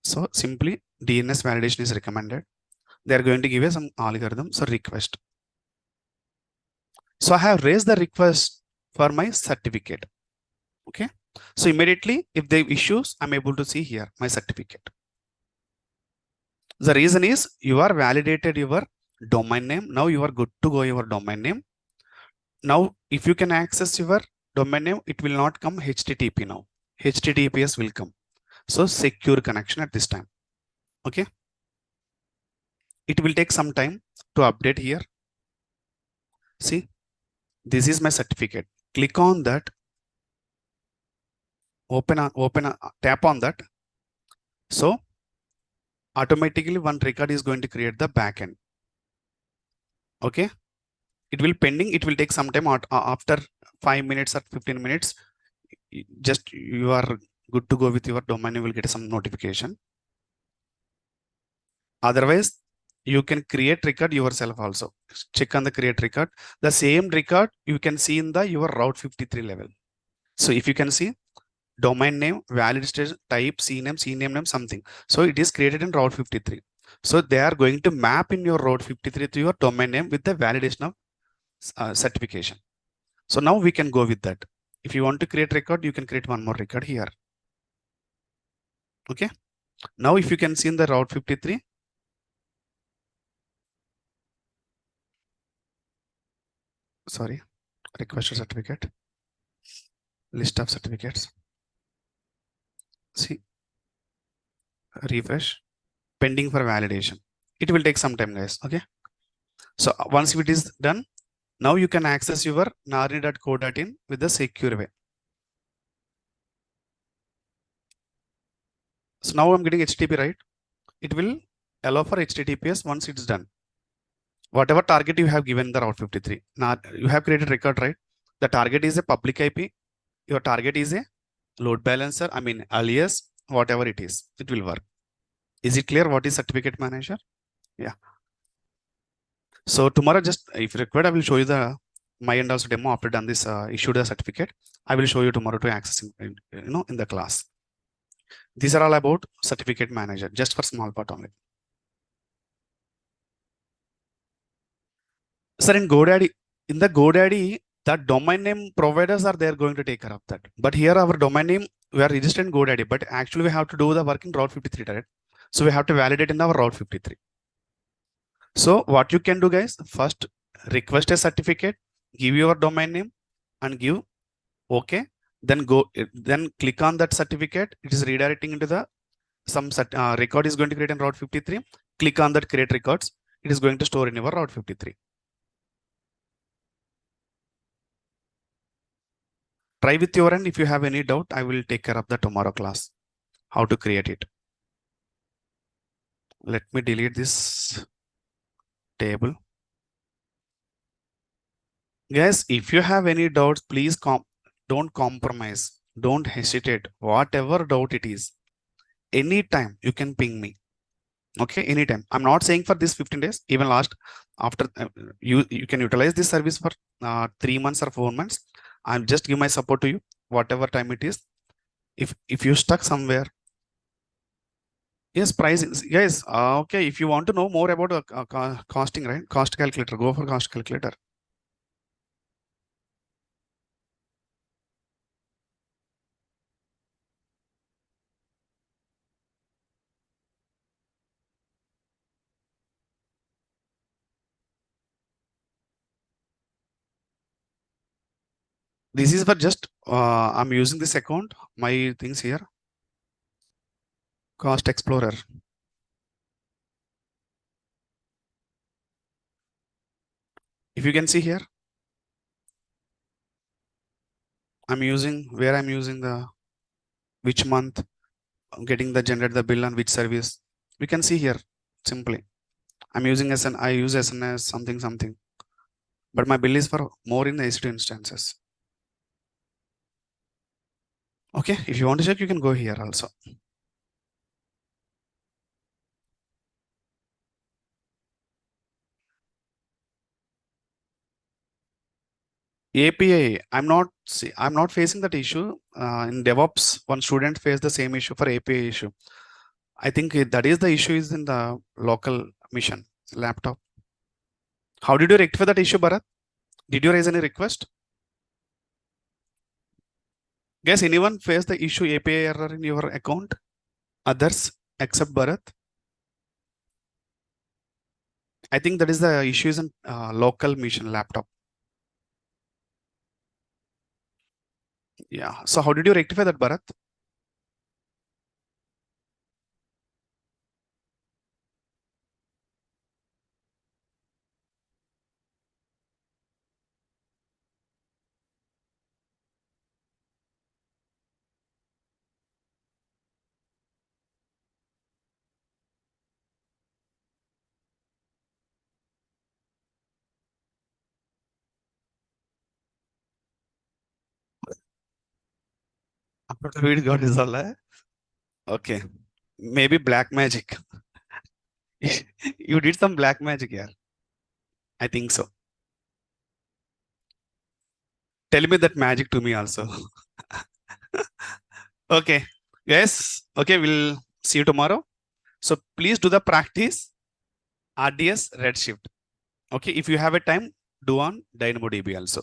So simply DNS validation is recommended. They're going to give you some algorithm. So request. So I have raised the request for my certificate. Okay. So immediately, if they issues, I'm able to see here my certificate. The reason is you are validated your domain name. Now you are good to go your domain name. Now, if you can access your domain name, it will not come HTTP now. HTTPS will come. So secure connection at this time. Okay. It will take some time to update here. See, this is my certificate. Click on that. Tap on that. So automatically one record is going to create the backend. Okay. It will pending. It will take some time. After 5 minutes or 15 minutes, just you are good to go with your domain. You will get some notification. Otherwise, you can create record yourself also. Check on the create record. The same record you can see in the your Route 53 level. So if you can see domain name, valid stage, type, CNAME name, something. So it is created in Route 53. So they are going to map in your Route 53 to your domain name with the validation of certification. So now we can go with that. If you want to create record, you can create one more record here. Okay. Now if you can see in the Route 53, sorry, requested certificate, list of certificates. See, refresh, pending for validation. It will take some time, guys. Okay. So once it is done, now you can access your narni.co.in with the secure way. So now I'm getting HTTP, right? It will allow for HTTPS once it's done. Whatever target you have given the Route 53. Now you have created record, right? The target is a public IP. Your target is a load balancer. Alias, whatever it is, it will work. Is it clear what is certificate manager? Yeah. So tomorrow, just if required, I will show you the my end also demo after done this issue the certificate. I will show you tomorrow to access in the class. These are all about certificate manager, just for small part only. Sir, in the GoDaddy, the domain name providers are there going to take care of that. But here our domain name, we are registered in GoDaddy, but actually we have to do the work in Route 53 direct. So we have to validate in our Route 53. So what you can do, guys, first request a certificate, give your domain name and give OK. Then click on that certificate. It is redirecting into the record is going to create in Route 53. Click on that create records. It is going to store in your Route 53. Try with your end. If you have any doubt, I will take care of the tomorrow class. How to create it. Let me delete this table. Guys, if you have any doubts, please don't compromise. Don't hesitate. Whatever doubt it is, anytime you can ping me. Okay, anytime. I'm not saying for this 15 days, even last after you can utilize this service for 3 months or 4 months. I'll just give my support to you, whatever time it is. If you stuck somewhere, yes, pricing, guys. Okay, if you want to know more about costing, right? Cost calculator, go for cost calculator. This is for just I'm using this account, my things here. Cost Explorer. If you can see here, I'm using the which month I'm getting the generate the bill on which service. We can see here simply. I'm using I use SNS something, but my bill is for more in the EC2 instances. Okay, if you want to check, you can go here also. API, I'm not facing that issue. In DevOps, one student faced the same issue for API issue. I think that is the issue is in the local mission laptop. How did you rectify that issue, Bharat? Did you raise any request? Guess anyone face the issue API error in your account? Others except Bharat? I think that is the issues in local mission laptop. Yeah. So how did you rectify that, Bharat? After the video got resolved. Okay. Maybe black magic. You did some black magic here. I think so. Tell me that magic to me also. Okay. Yes. Okay. We'll see you tomorrow. So please do the practice RDS Redshift. Okay. If you have a time, do on DynamoDB also.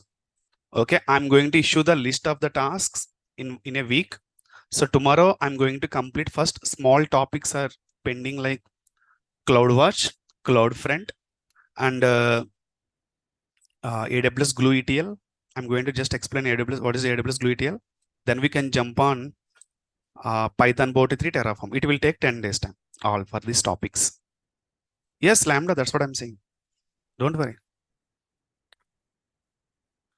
Okay. I'm going to issue the list of the tasks in a week. So tomorrow I'm going to complete first small topics are pending like CloudWatch, CloudFront, and AWS Glue ETL. I'm going to just explain AWS, what is AWS Glue ETL. Then we can jump on Python Boto 3 Terraform. It will take 10 days time all for these topics. Yes, Lambda, that's what I'm saying. Don't worry.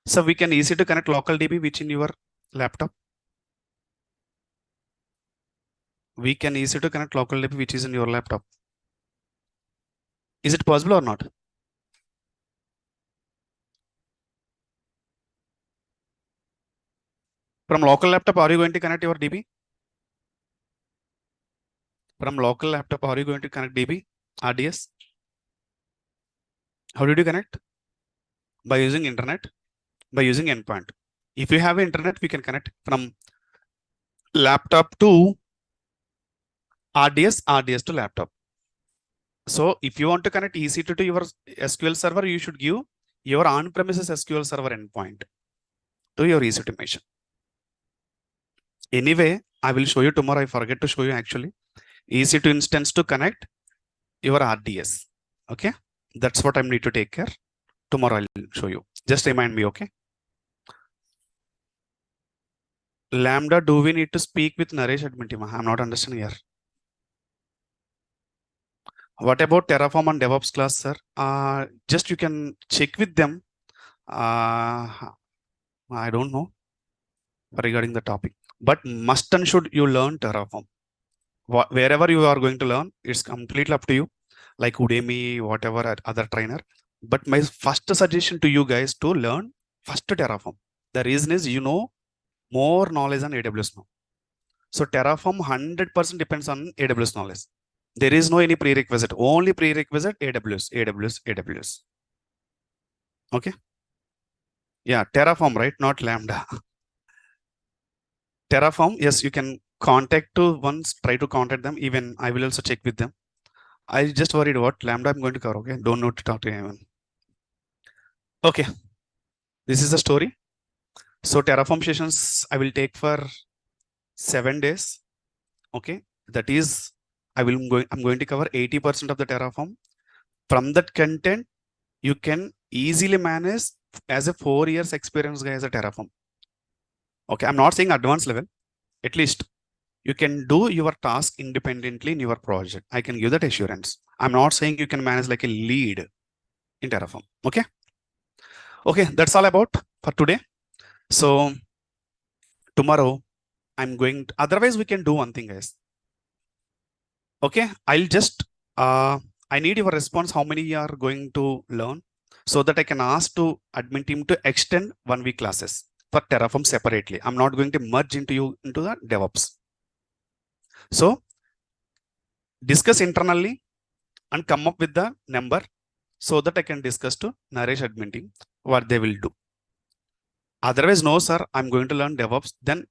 So we can easy to connect local DB which in your laptop. We can easy to connect local DB which is in your laptop. Is it possible or not? From local laptop, are you going to connect your DB? From local laptop, are you going to connect DB, RDS? How did you connect? By using internet, by using endpoint. If you have internet, we can connect from laptop to RDS, RDS to laptop. So if you want to connect EC2 to your SQL server, you should give your on-premises SQL server endpoint to your EC2 machine. Anyway, I will show you tomorrow. I forget to show you actually. EC2 instance to connect your RDS. Okay, that's what I need to take care. Tomorrow I'll show you. Just remind me, okay? Lambda, do we need to speak with Naresh admin team? I'm not understanding here. What about Terraform and DevOps class, sir? Just you can check with them. I don't know regarding the topic, but must and should you learn Terraform. Wherever you are going to learn, it's completely up to you. Like Udemy, whatever other trainer. But my first suggestion to you guys to learn first Terraform. The reason is you know more knowledge on AWS now. So Terraform 100% depends on AWS knowledge. There is no any prerequisite. Only prerequisite AWS, AWS, AWS. Okay. Yeah, Terraform, right? Not Lambda. Terraform, yes, you can contact to once, try to contact them. Even I will also check with them. I just worried about Lambda I'm going to cover. Okay. Don't know to talk to anyone. Okay. This is the story. So Terraform sessions I will take for 7 days. Okay. That is, I'm going to cover 80% of the Terraform. From that content, you can easily manage as a 4 years experience guy as a Terraform. Okay. I'm not saying advanced level. At least you can do your task independently in your project. I can give that assurance. I'm not saying you can manage like a lead in Terraform. Okay. Okay. That's all about for today. So tomorrow I'm going to, otherwise we can do one thing, guys. Okay. I'll just, I need your response. How many you are going to learn so that I can ask to admin team to extend 1 week classes for Terraform separately. I'm not going to merge into the DevOps. So discuss internally and come up with the number so that I can discuss to Naresh admin team what they will do. Otherwise, no, sir, I'm going to learn DevOps. Then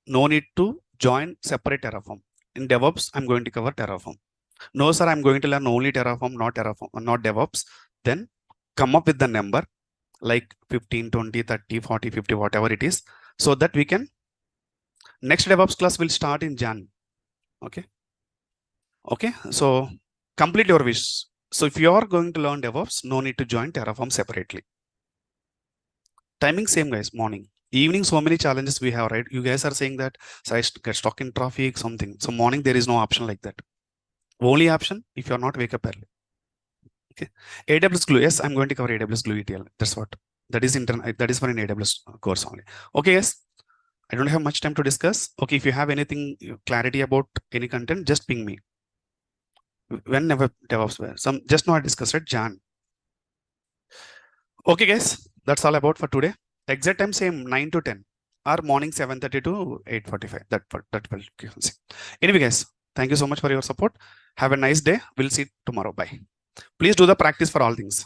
no need to join separate Terraform. In DevOps, I'm going to cover Terraform. No, sir, I'm going to learn only Terraform, not DevOps. Then come up with the number like 15, 20, 30, 40, 50, whatever it is, so that we can, next DevOps class will start in Jan. Okay. Okay. So complete your wish. So if you are going to learn DevOps, no need to join Terraform separately. Timing same, guys, morning. Evening, so many challenges we have, right? You guys are saying that so I get stuck in traffic, something. So morning, there is no option like that. Only option if you're not wake up early. Okay. AWS Glue. Yes, I'm going to cover AWS Glue ETL. That's what. That is that is for an AWS course only. Okay, yes. I don't have much time to discuss. Okay, if you have anything clarity about any content, just ping me. Whenever DevOps were. Some just now I discussed it, Jan. Okay, guys. That's all about for today. Exact time same 9 to 10 or morning 7:30 to 8:45. That will see. Anyway, guys, thank you so much for your support. Have a nice day. We'll see tomorrow. Bye. Please do the practice for all things.